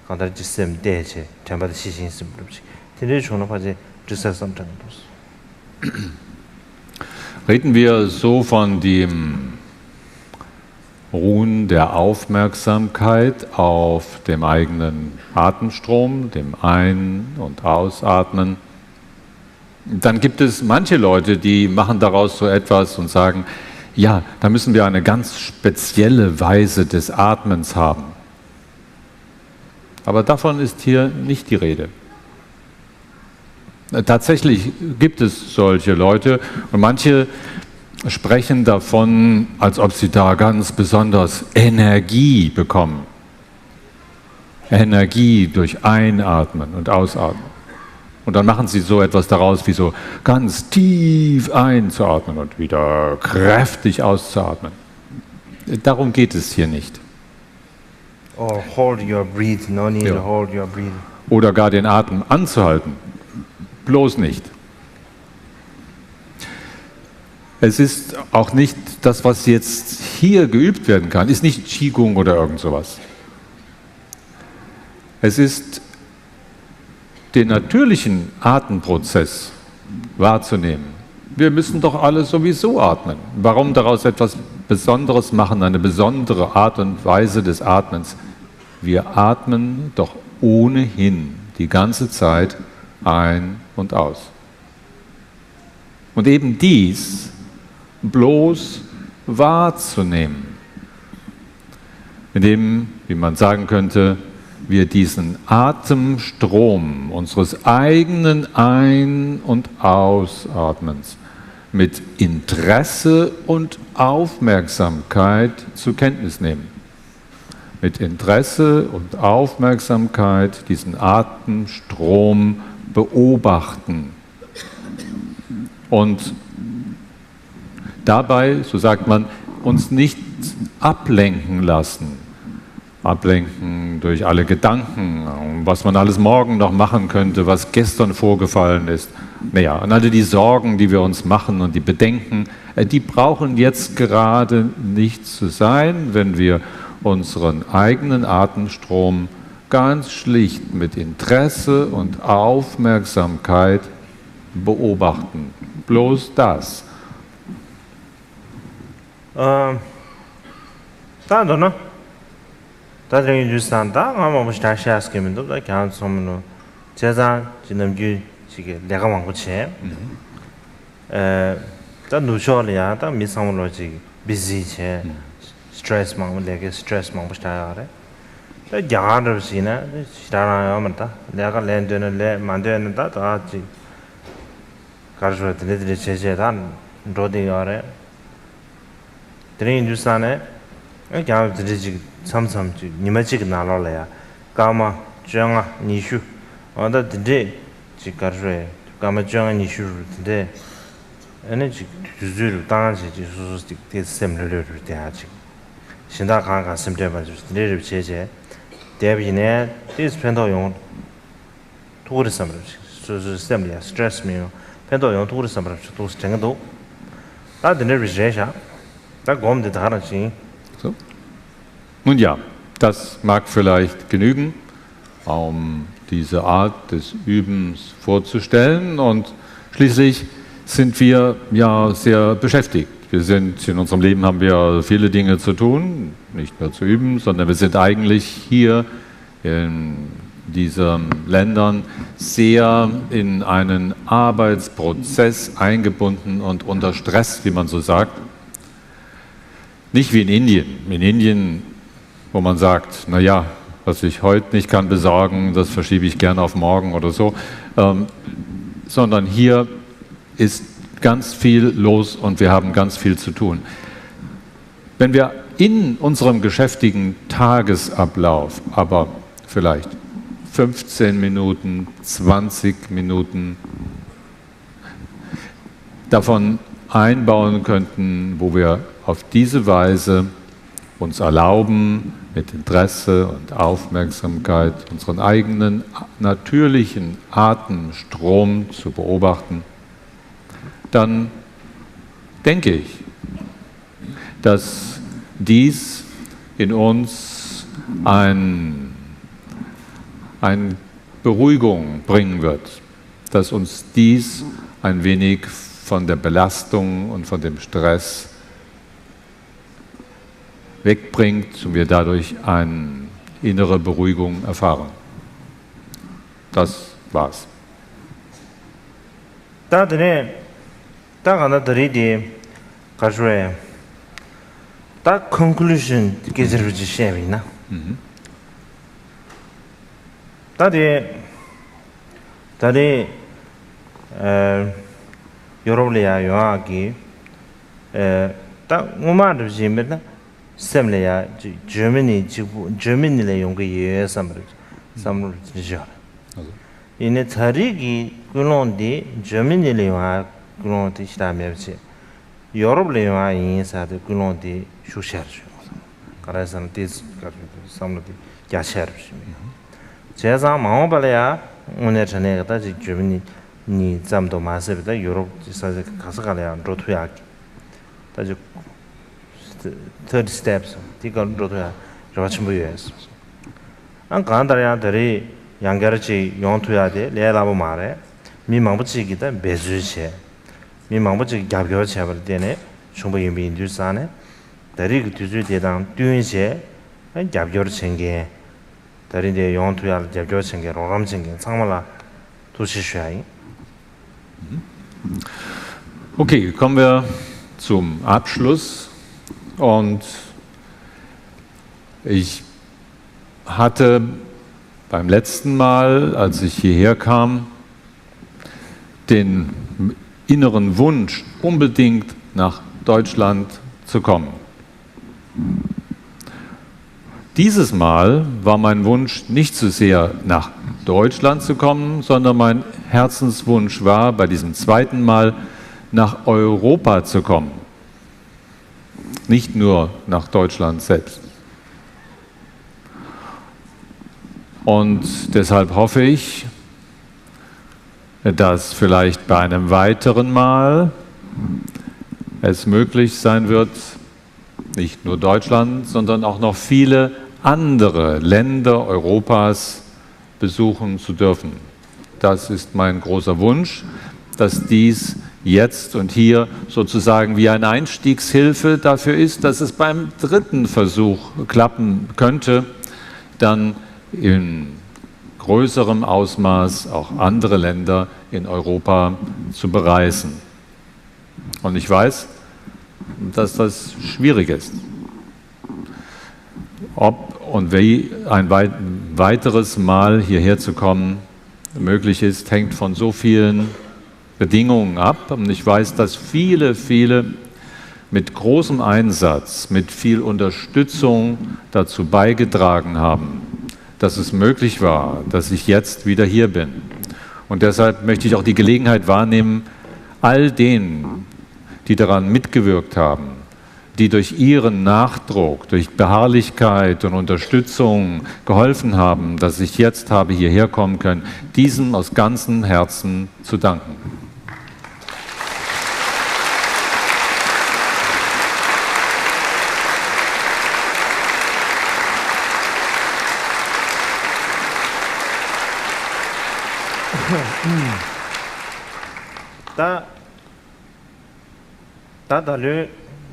A: 간다르지 셈 되지 전부 시신 셈르지 되게 좋은 파제 주사선 정도스
C: reden wir so von dem Ruhen der Aufmerksamkeit auf dem eigenen Atemstrom, dem Ein- und Ausatmen. Dann gibt es manche Leute, die machen daraus so etwas und sagen, ja, da müssen wir eine ganz spezielle Weise des Atmens haben. Aber davon ist hier nicht die Rede. Tatsächlich gibt es solche Leute und manche sprechen davon, als ob sie da ganz besonders Energie bekommen. Energie durch Einatmen und Ausatmen. Und dann machen sie so etwas daraus, wie so ganz tief einzuatmen und wieder kräftig auszuatmen. Darum geht es hier nicht.
A: Or hold your breath, no need
C: Ja.
A: to hold your breath.
C: Oder gar den Atem anzuhalten. Bloß nicht. Es ist auch nicht das, was jetzt hier geübt werden kann, ist nicht Qigong oder irgend sowas. Es ist den natürlichen Atemprozess wahrzunehmen. Wir müssen doch alle sowieso atmen. Warum daraus etwas Besonderes machen, eine besondere Art und Weise des Atmens? Wir atmen doch ohnehin die ganze Zeit ein und aus. Und eben dies bloß wahrzunehmen, indem, wie man sagen könnte, wir diesen Atemstrom unseres eigenen Ein- und Ausatmens mit Interesse und Aufmerksamkeit zur Kenntnis nehmen. Mit Interesse und Aufmerksamkeit diesen Atemstrom beobachten und dabei, so sagt man, uns nicht ablenken lassen. Ablenken durch alle Gedanken, was man alles morgen noch machen könnte, was gestern vorgefallen ist. Naja, und alle die Sorgen, die wir uns machen und die Bedenken, die brauchen jetzt gerade nicht zu sein, wenn wir unseren eigenen Atemstrom ganz schlicht mit Interesse und Aufmerksamkeit beobachten. Bloß das.
A: 다도 너 다들 유산다 아마 뭐 다시아스 게임도 다 그냥 소문로 제자 지금주 지게 내가 왕고치 다 누쇼리아 다 미상으로 지 비지체 스트레스 망 내게 스트레스 망 부스타야래 다 야르 지나 시다라요 맞다 내가 랜드는 레 만드는 다지 가르쳐 드리들 제제다 로디야래 드린 유산에 그냥 드리지 삼삼지 니마지가 나라래야 까마 정아 니슈 어다 드리 지가르에 까마 정아 니슈인데 에너지 주주로 당한지 수수스틱 데스셈르르 대하지 신다 강가 심대바 드리를 제제 대비네 디스펜도 용 토르섬을 수수 시스템이야 스트레스 미요 펜도 용 토르섬을 또 정도 다 드리를 제샤 다 검데 다르지
C: So. Nun ja, das mag vielleicht genügen, um diese Art des Übens vorzustellen. Und schließlich sind wir ja sehr beschäftigt. In unserem Leben haben wir viele Dinge zu tun, nicht nur zu üben, sondern wir sind eigentlich hier in diesen Ländern sehr in einen Arbeitsprozess eingebunden und unter Stress, wie man so sagt. Nicht wie in Indien. In Indien, wo man sagt, naja, was ich heute nicht kann besorgen, das verschiebe ich gerne auf morgen oder so. Sondern hier ist ganz viel los und wir haben ganz viel zu tun. Wenn wir in unserem geschäftigen Tagesablauf aber vielleicht 15 Minuten, 20 Minuten davon einbauen könnten, wo wir auf diese Weise uns erlauben, mit Interesse und Aufmerksamkeit unseren eigenen natürlichen Atemstrom zu beobachten, dann denke ich, dass dies in uns eine Beruhigung bringen wird, dass uns dies ein wenig von der Belastung und von dem Stress wegbringt und wir dadurch eine innere Beruhigung erfahren. Das war's.
A: 다들에 다가나들이디 가주에 다 conclusion 계절지 셰미나 다리 유럽리아 요아기 다 우마르 지메나 셈레야 Germany 용게 예삼르 삼르 지죠 이네 자리기 그런데 Germany 와 그런데 시다면지 유럽에 와 인사도 그런데 쇼샤르죠 가라선 디스 삼르디 야샤르죠 제가 마오발야 오늘 전에 갔다 Germany 니 잠도 마세다 유럽 지사제 가서 가려 로투야기 다지 third steps 디건 로투야 저침부예스 안 간다야들이 양가르치 용투야데 레라보 말에 미망부치기다 베주체 미망부치 갑겨체 볼 때네 충분히 민주산에 다리 그 뒤주대당 뉘은체 갑겨체게 다리데 용투야 갑겨체게 로람체게 상말라 도시슈아이
C: Okay, kommen wir zum Abschluss. Und ich hatte beim letzten Mal, als ich hierher kam, den inneren Wunsch, unbedingt nach Deutschland zu kommen. Dieses Mal war mein Wunsch nicht so sehr nach Deutschland zu kommen, sondern mein Herzenswunsch war, bei diesem zweiten Mal nach Europa zu kommen. Nicht nur nach Deutschland selbst. Und deshalb hoffe ich, dass vielleicht bei einem weiteren Mal es möglich sein wird, nicht nur Deutschland, sondern auch noch viele andere Länder Europas besuchen zu dürfen. Das ist mein großer Wunsch, dass dies jetzt und hier sozusagen wie eine Einstiegshilfe dafür ist, dass es beim dritten Versuch klappen könnte, dann in größerem Ausmaß auch andere Länder in Europa zu bereisen. Und ich weiß, dass das schwierig ist. Ob und wie ein weiteres Mal hierher zu kommen möglich ist, hängt von so vielen Bedingungen ab. Und ich weiß, dass viele mit großem Einsatz, mit viel Unterstützung dazu beigetragen haben, dass es möglich war, dass ich jetzt wieder hier bin. Und deshalb möchte ich auch die Gelegenheit wahrnehmen, all denen, die daran mitgewirkt haben, die durch ihren Nachdruck, durch Beharrlichkeit und Unterstützung geholfen haben, dass ich jetzt habe hierher kommen können, diesem aus ganzem Herzen zu danken.
A: 다 달려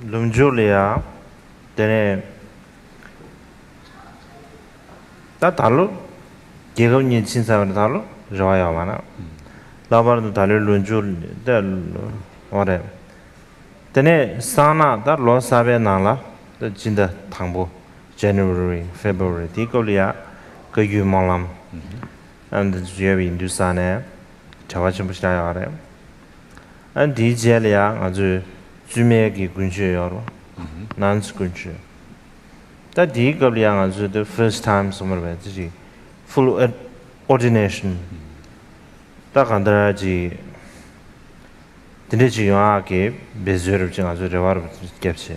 A: 룸줄이야 되네 다 달로 개금이 진사를 달로 좋아요 많아 라바르도 달려 룸줄 될 오래 되네 사나 다 로사베 나라 진다 당보 January February 디콜이야 그 유망람 and 주여비 인두산에 자와좀 보시나요 알아요 안 디젤이야 아주 주메기 군주여로 난스 군주 다 디걸이야 아주 the first time somewhere 지 full ordination 다 간다지 드네지 요아게 베즈르 지 아주 레와르 캡시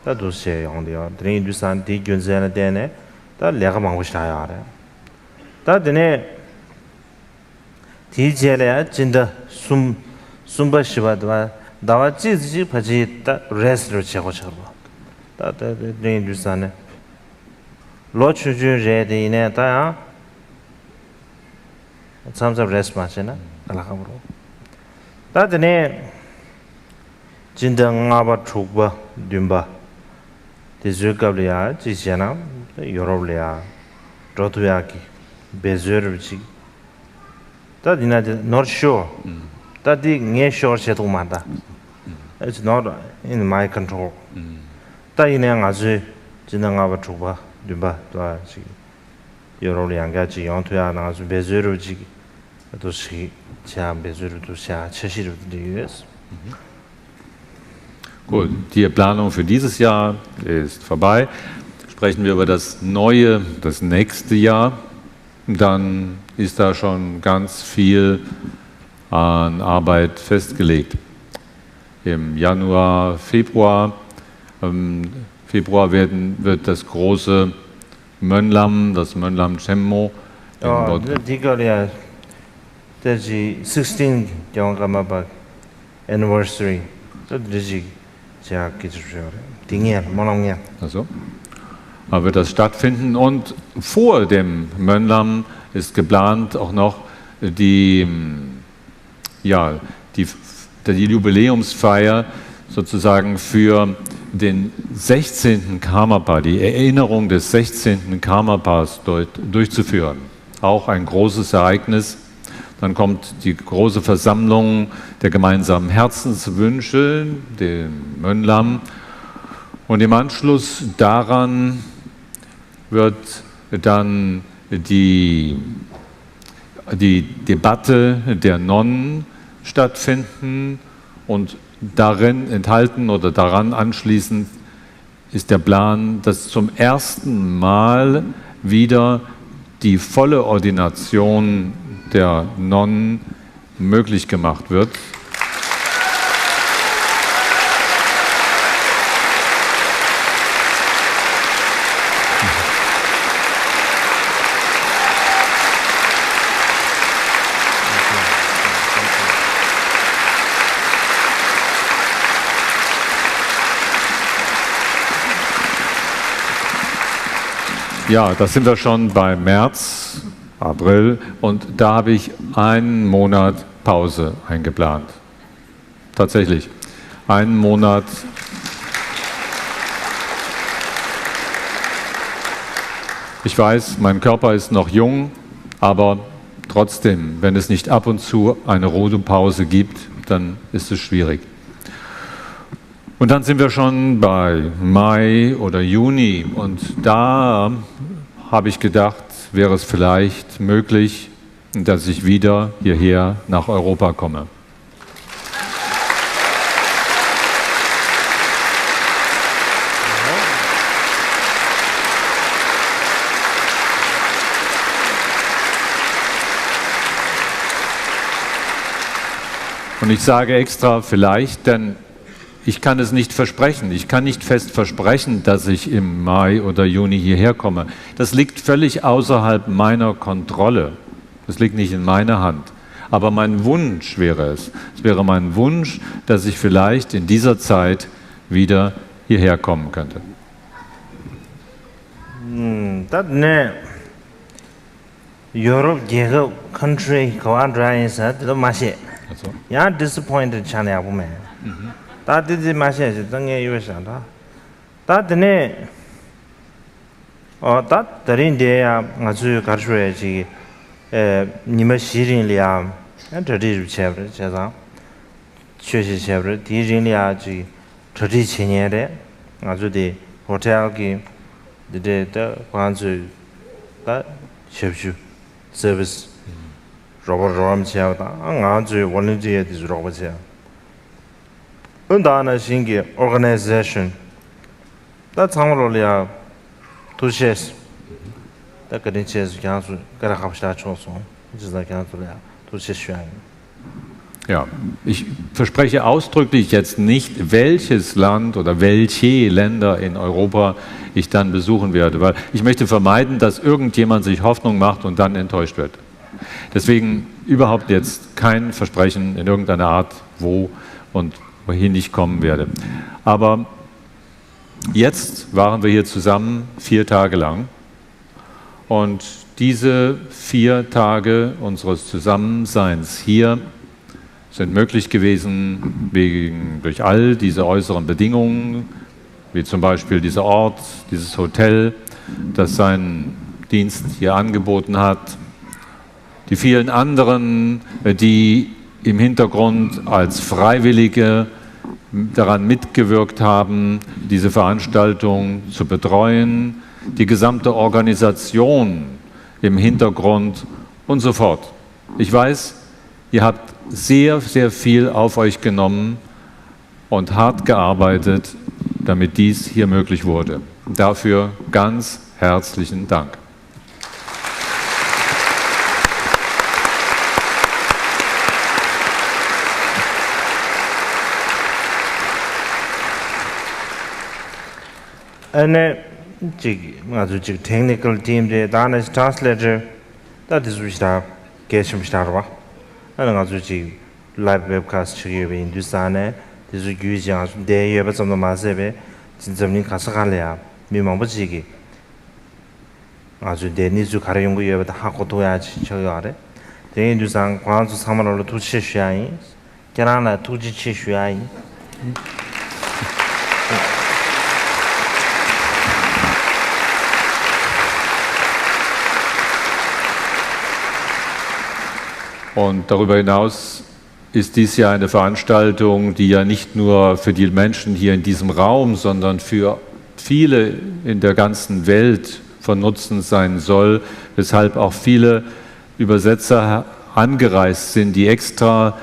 A: 다 도시에 용디요 드린 두산 디 균제나 되네 다 내가 망고 싶어요 알아요 다 드네 디젤이야 진짜 숨바 시바드와 다와 찌지 파지 다 레스로 제고 저거 다 드린 두산에 로추주 레디네 다 참자 레스 마시나 알아가므로 다 드네 진짜 나바 축바 dimba 디즈갑리아 지시나 유럽리아 로투야기 베즈르지 다디나데 노르쇼 다디 녜쇼 셰도마다 it's not in my control 다이네 아주 진행하바 축바 dimba 도아지 유럽리안가지 연투야 나주 베즈르지 도시 참 베즈르도 샤 체시르도 디스
C: Gut, die Planung für dieses Jahr ist vorbei. Sprechen wir über das neue, das nächste Jahr. Dann ist da schon ganz viel an Arbeit festgelegt. Im Januar, Februar wird das große Mönlam, das Mönlam Chemmo.
A: 디가리아 대지 16 경감아바 anniversary 대지 제가 기술을 Dinge monong야
C: Also, wird das stattfinden und vor dem Mönlam ist geplant auch noch die Jubiläumsfeier sozusagen für den 16. Karmapa, die Erinnerung des 16. Karmapas durchzuführen. Auch ein großes Ereignis. Dann kommt die große Versammlung der gemeinsamen Herzenswünsche, dem Mönlam. Und im Anschluss daran wird dann die Debatte der Nonnen stattfinden und darin enthalten oder daran anschließend ist der Plan, dass zum ersten Mal wieder die volle Ordination der Nonnen möglich gemacht wird. Ja, da sind wir schon bei März, April und da habe ich einen Monat Pause eingeplant. Tatsächlich. Einen Monat. Ich weiß, mein Körper ist noch jung, aber trotzdem, wenn es nicht ab und zu eine Ruhepause gibt, dann ist es schwierig. Und dann sind wir schon bei Mai oder Juni und da habe ich gedacht, wäre es vielleicht möglich, dass ich wieder hierher nach Europa komme. Und ich sage extra vielleicht, denn ich kann es nicht versprechen. Ich kann nicht fest versprechen, dass ich im Mai oder Juni hierher komme. Das liegt völlig außerhalb meiner Kontrolle. Das liegt nicht in meiner Hand. Aber mein Wunsch wäre es. Es wäre mein Wunsch, dass ich vielleicht in dieser Zeit wieder hierher kommen könnte.
A: That Europe Jacob country Kawadra is at the Mashi.
C: Also,
A: Ya disappointed China woman. That did the Mashi, Danga Yushanda. That the ne or that the India Mazu Karshreji Nimashirin Liam and Tradition Chevre Chazam Church Chevre, Dijiniaji, Tradition Yere, Mazu the hotel game, the day the Kwanzu that Shepshu service. Robert Rom Chiavata, Anganju, volunteer this Robert here. Undana Shingi organization. That's how Rolia 2 shares. That getting chairs council, got a half star also, which is like council, 2 shares.
C: ja, ich verspreche ausdrücklich jetzt nicht, welches Land oder welche Länder in Europa ich dann besuchen werde, weil ich möchte vermeiden, dass irgendjemand sich Hoffnung macht und dann enttäuscht wird. Deswegen überhaupt jetzt kein Versprechen in irgendeiner Art, wo und wohin ich kommen werde. Aber jetzt waren wir hier zusammen 4 Tage lang und diese 4 Tage unseres Zusammenseins hier sind möglich gewesen durch all diese äußeren Bedingungen, wie zum Beispiel dieser Ort, dieses Hotel, das seinen Dienst hier angeboten hat, die vielen anderen, die im Hintergrund als Freiwillige daran mitgewirkt haben, diese Veranstaltung zu betreuen, die gesamte Organisation im Hintergrund und so fort. Ich weiß, ihr habt sehr, sehr viel auf euch genommen und hart gearbeitet, damit dies hier möglich wurde. Dafür ganz herzlichen Dank.
A: And technical team, the Danish translator, that is which the Gesham Starwa. And live webcast in Dusane, this is Guzan, they have some of the Masebe, since the Casagalia, Mimambajigi. As you did, Nizu Karayungu, you have the Hakotoya Choyare. Then you sang Kwanzu Samara to Chishai, Kerana to Chishai.
C: Und darüber hinaus ist dies ja eine Veranstaltung, die ja nicht nur für die Menschen hier in diesem Raum, sondern für viele in der ganzen Welt von Nutzen sein soll, weshalb auch viele Übersetzer angereist sind, die extra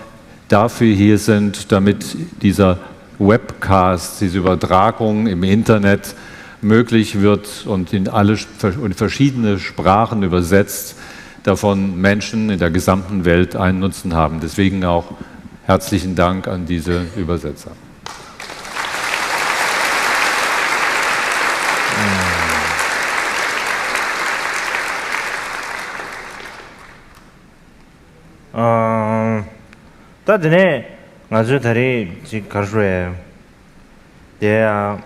C: dafür hier sind, damit dieser Webcast, diese Übertragung im Internet möglich wird und in verschiedene Sprachen übersetzt, davon Menschen in der gesamten Welt einen Nutzen haben. Deswegen auch herzlichen Dank an diese Übersetzer.
A: 다드네 아주 다리 지 가르에 대야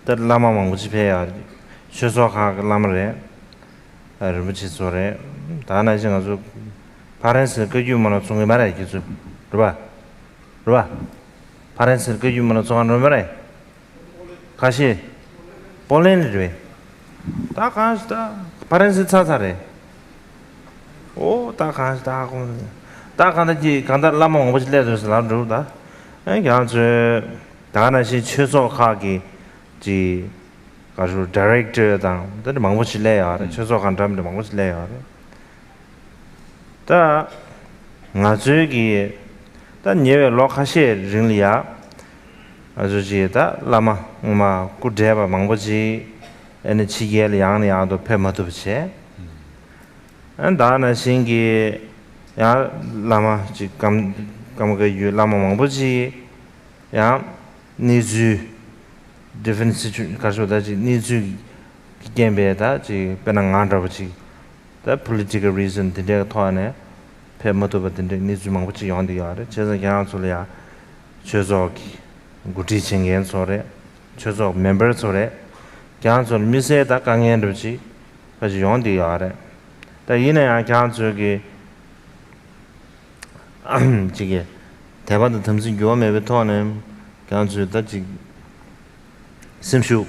A: 달라마만 무지해야 최소화 람래 르부치 소래 다나 지나서 파렌스 그 유머는 종에 말해 기수 봐 파렌스 그 유머는 종을 말해 가시 폴렌드에 다 가시다 파렌스 차사래 오다 가시다 다 간다지 간다 라몽 오실래서 라루다 그냥 저 다나시 최소화기 지 가서 다이렉터당 근데 망보실래야 최소한 담도 망보실래야 다 나저기 다 예외 로카시 링리아 아저지다 라마 마 구데바 망보지 에너지겔 양이야도 페마도체 안다나 신기 야 라마 지 감가 유 라마 망보지 야 니즈 definition kaso da ji ni ju gembe da ji penang andra ji the political reason de tho ne phe mo to ba de ni ju mang ji yong de ya de che sa yang so le ya che so ki guti ching gen so re che so member so re yang so mi se da kang yen de ji ba ji yong de ya de da yin ne ya yang so ki ji ge 대반도 덤슨 요매 베토는 yang so da ji 심슈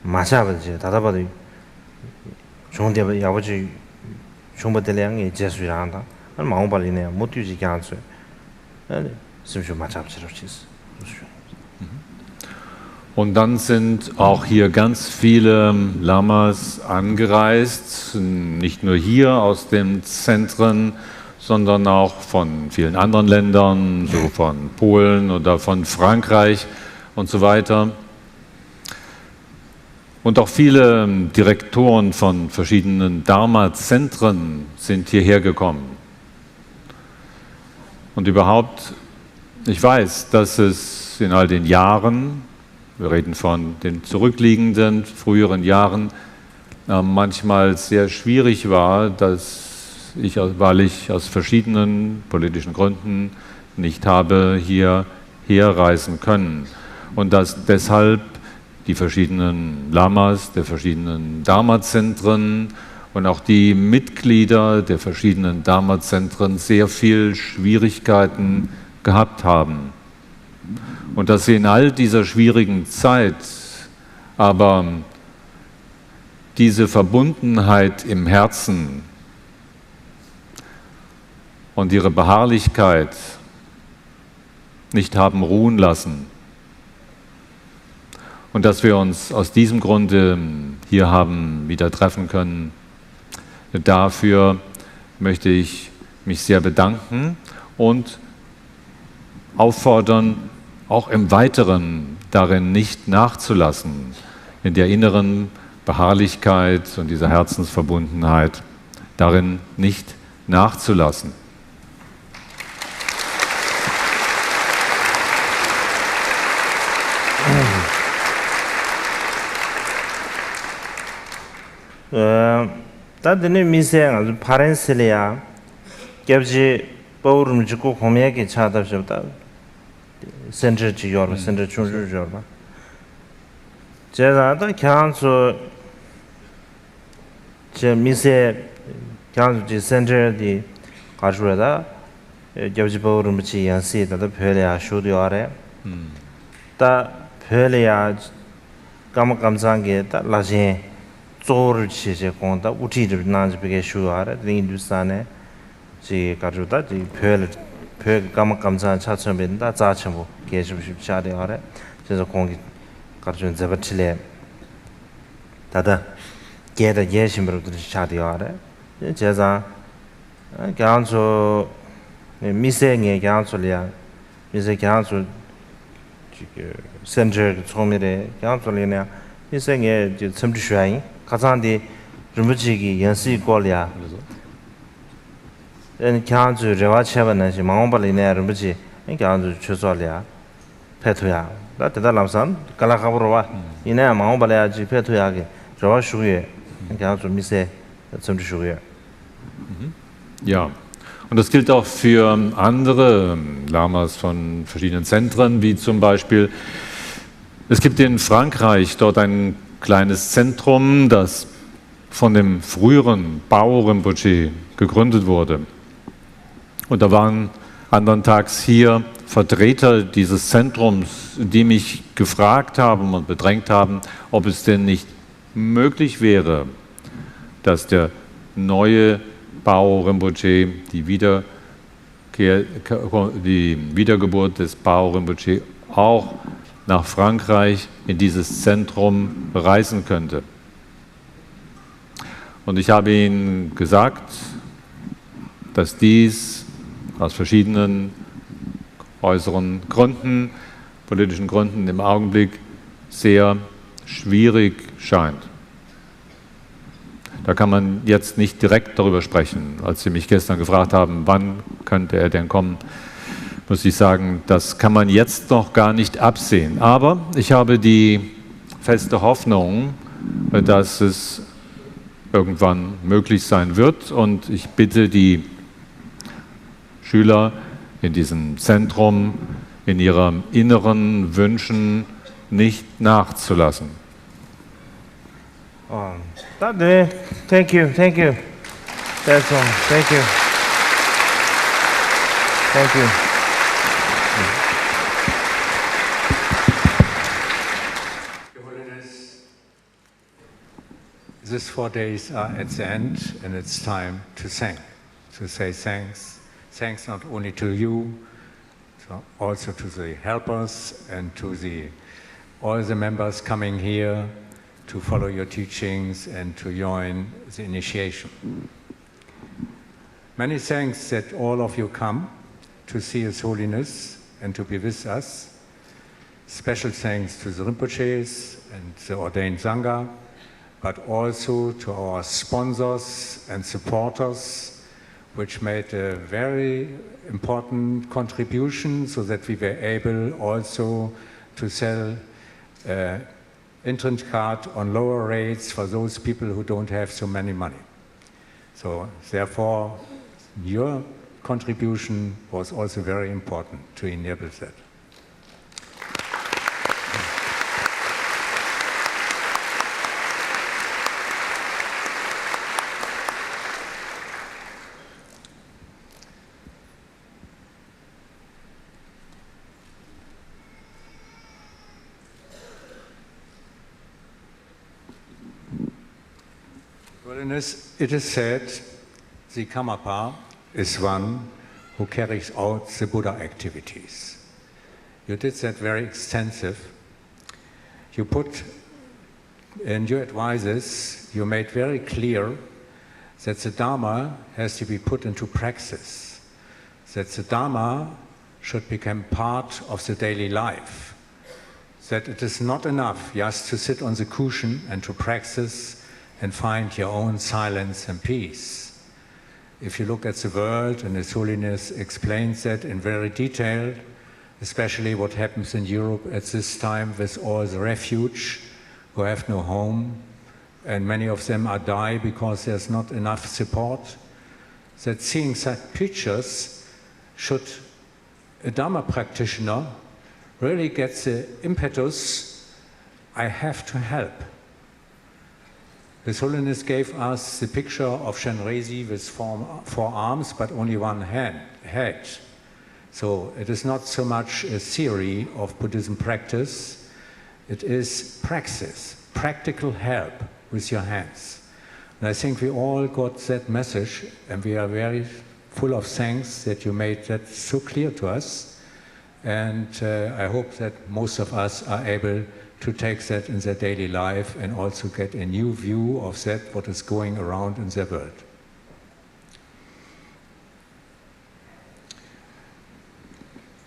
A: 마샤버지 다다바도 종대바 야버지 종바들량에 제수량다 마음발이네 못 뒤지 않죠 심슈 마차버지로 치스
C: Und dann sind auch hier ganz viele Lamas angereist, nicht nur hier aus den Zentren, sondern auch von vielen anderen Ländern, so von Polen oder von Frankreich und so weiter. Und auch viele Direktoren von verschiedenen Dharma-Zentren sind hierher gekommen. Und überhaupt, ich weiß, dass es in all den Jahren, wir reden von den zurückliegenden, früheren Jahren, manchmal sehr schwierig war, weil ich aus verschiedenen politischen Gründen nicht habe hierher reisen können. Und dass deshalb die verschiedenen Lamas der verschiedenen Dharma-Zentren und auch die Mitglieder der verschiedenen Dharma-Zentren sehr viel Schwierigkeiten gehabt haben. Und dass sie in all dieser schwierigen Zeit aber diese Verbundenheit im Herzen und ihre Beharrlichkeit nicht haben ruhen lassen. Und dass wir uns aus diesem Grunde hier haben wieder treffen können. Dafür möchte ich mich sehr bedanken und auffordern, auch im Weiteren darin nicht nachzulassen, in der inneren Beharrlichkeit und dieser Herzensverbundenheit darin nicht nachzulassen.
A: 다들 미세한 파렌슬이야 겹지 보름 주고 공약이 차다셔다 센터 지요 센터 중주죠 봐 제가 다 캬안소 제 미세 캬안소 센터디 가주려다 겹지 보름 지 연시다도 별이야 쇼도 아래 다 별이야 감감상게 다 라진 조를 치제 공다 우티를 나지 비게 쇼아라 인두산에 지 가르다 지 별 감감산 차천빈다 자천부 계십십샤데 아래 그래서 공기 가르준 잡아치래 다다 게다 예심으로들 샤데 아래 제자 강조 미세게 강조리야 미세 강조 지게 센터 총미래 강조리냐 미세게 지 첨주슈아이 가산디 르무지기 연시 꼴이야. 강주 레와체바는시 망원발이네 르무지 강주 최소할이야. 패토야. 나 대달람산 갈라가보러와. 이내 망원발이야지 패토야게 레와슈에 강주 미세 첨주슈에.
C: Ja. Und das gilt auch für andere Lamas von verschiedenen Zentren, wie zum Beispiel, es gibt in Frankreich dort ein kleines Zentrum, das von dem früheren Bao Rinpoche gegründet wurde. Und da waren andern Tags hier Vertreter dieses Zentrums, die mich gefragt haben und bedrängt haben, ob es denn nicht möglich wäre, dass der neue Bao Rinpoche, die Wiedergeburt des Bao Rinpoche auch nach Frankreich in dieses Zentrum reisen könnte. Und ich habe ihnen gesagt, dass dies aus verschiedenen äußeren Gründen, politischen Gründen im Augenblick sehr schwierig scheint. Da kann man jetzt nicht direkt darüber sprechen. Als Sie mich gestern gefragt haben, wann könnte er denn kommen, muss ich sagen, das kann man jetzt noch gar nicht absehen. Aber ich habe die feste Hoffnung, dass es irgendwann möglich sein wird. Und ich bitte die Schüler in diesem Zentrum, in ihren inneren Wünschen nicht nachzulassen.
A: Thank you. That's all. Thank you.
D: Your Holiness, these 4 days are at the end, and it's time to thank, to say thanks. Thanks not only to you, so also to the helpers and to all the members coming here to follow your teachings and to join the initiation. Many thanks that all of you come to see His Holiness and to be with us. Special thanks to the Rinpoches and the ordained Sangha, but also to our sponsors and supporters, which made a very important contribution so that we were able also to sell entrance card on lower rates for those people who don't have so many money. So therefore, your contribution was also very important to enable that. Holiness, it is said the Karmapa is one who carries out the Buddha activities. You did that very extensive. You put in your advices, you made very clear that the Dharma has to be put into praxis, that the Dharma should become part of the daily life, that it is not enough just to sit on the cushion and to practice and find your own silence and peace. If you look at the world, and His Holiness explains that in very detail, especially what happens in Europe at this time with all the refuge who have no home, and many of them are dying because there's not enough support, that seeing such pictures should a Dharma practitioner really get the impetus, I have to help. His Holiness gave us the picture of Shenrezi with four arms, but only one head. So it is not so much a theory of Buddhism practice, it is praxis, practical help with your hands. And I think we all got that message, and we are very full of thanks that you made that so clear to us. And I hope that most of us are able to take that in their daily life and also get a new view of that, what is going around in their world.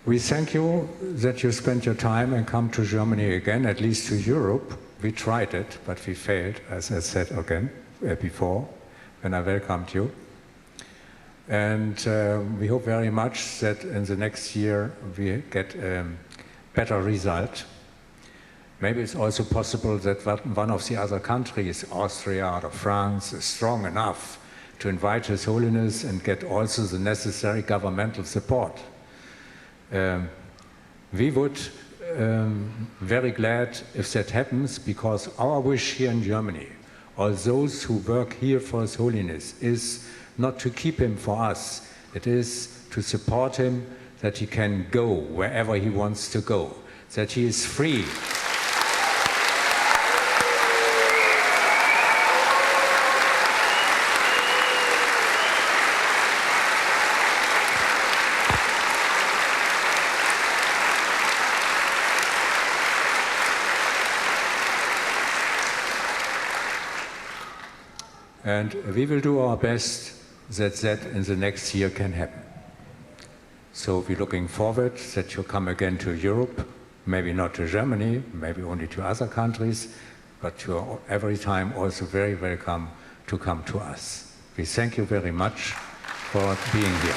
D: We thank you that you spent your time and come to Germany again, at least to Europe. We tried it, but we failed, as I said again before, when I welcomed you. And we hope very much that in the next year we get a better result. Maybe it's also possible that one of the other countries, Austria or France, is strong enough to invite His Holiness and get also the necessary governmental support. We would very glad if that happens, because our wish here in Germany, all those who work here for His Holiness, is not to keep him for us. It is to support him that he can go wherever he wants to go, that he is free. And we will do our best that in the next year can happen. So we're looking forward that you come again to Europe, maybe not to Germany, maybe only to other countries, but you're every time also very welcome to come to us. We thank you very much for being here.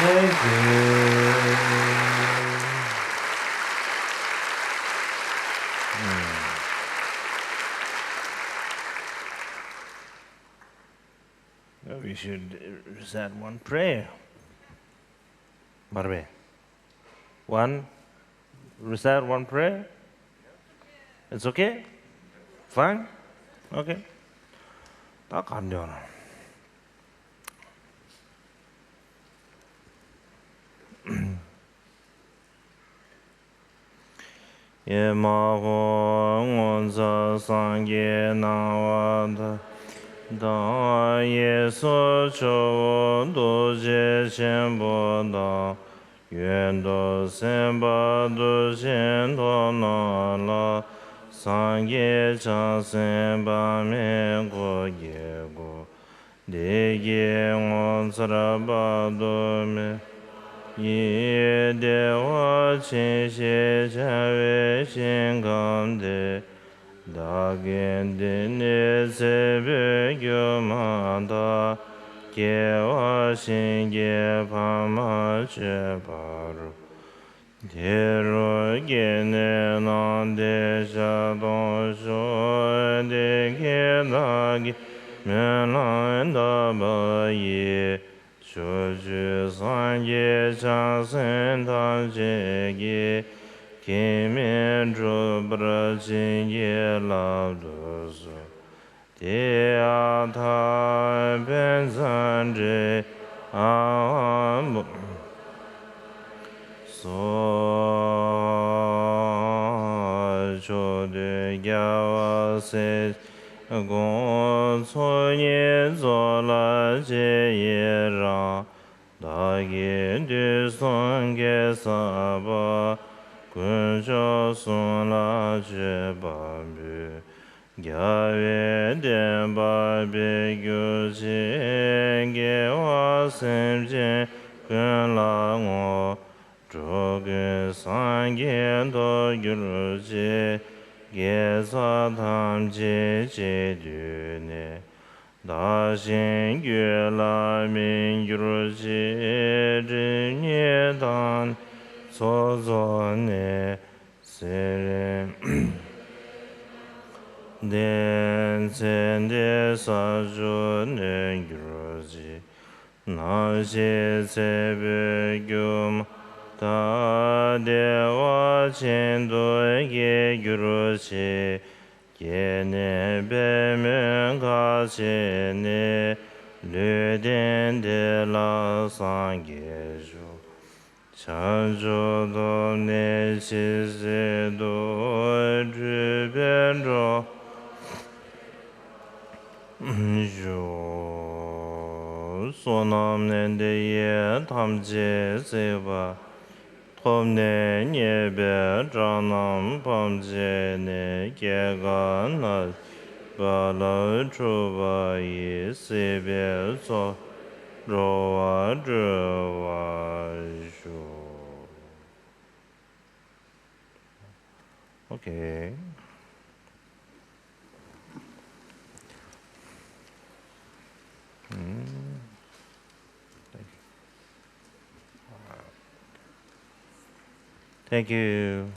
A: Thank you. We should recite one prayer. Marbe. Recite one prayer? It's okay? Fine? Okay. Ta kan được. Ye ma ho ngon za sang ye na wa da da ye so cho do je chen bo da yuan do sen ba do shen do na la sang ye cha sen ba me go ye go de ye ngon sa ba do me ye de wa chen xie cha wei xin gang de da gen de ne se be gyo ma da ge wa xin ge pa ma che pa ru de ro ge ne nan de sha dong shu de ge na ge me lan da ba ye shu ju san ye cha sen dan je ge ke men zhu bra jin ye lao du su de a ta ben san zhe a mu so cho de ya wa se gong so ye zo la je ye ra da ye du song ge sa ba kun sho sun la je ba bu gya we den ba be gyu ji ge wa sem je kun la ngo zhu ge san ge do yu ru ji ge sa tam ji ji du ne da xin yu la min yu ru ji zhi nie dan so zo ne se re den sen de sa ju ne yu ru ji na xie se be gyu ma da de wa chen do ye yu ru ji ye ne be men ga xie ne le den de la sang ye ju chan zhu do ne xi se do zhi ben zhuo zhu so nam nen de ye tam jie se ba tom ne nie be zhang nam pam jie ne ge ga na ba la zhu ba yi se be so zhou wa zhi wa shu. Okay. Thank you.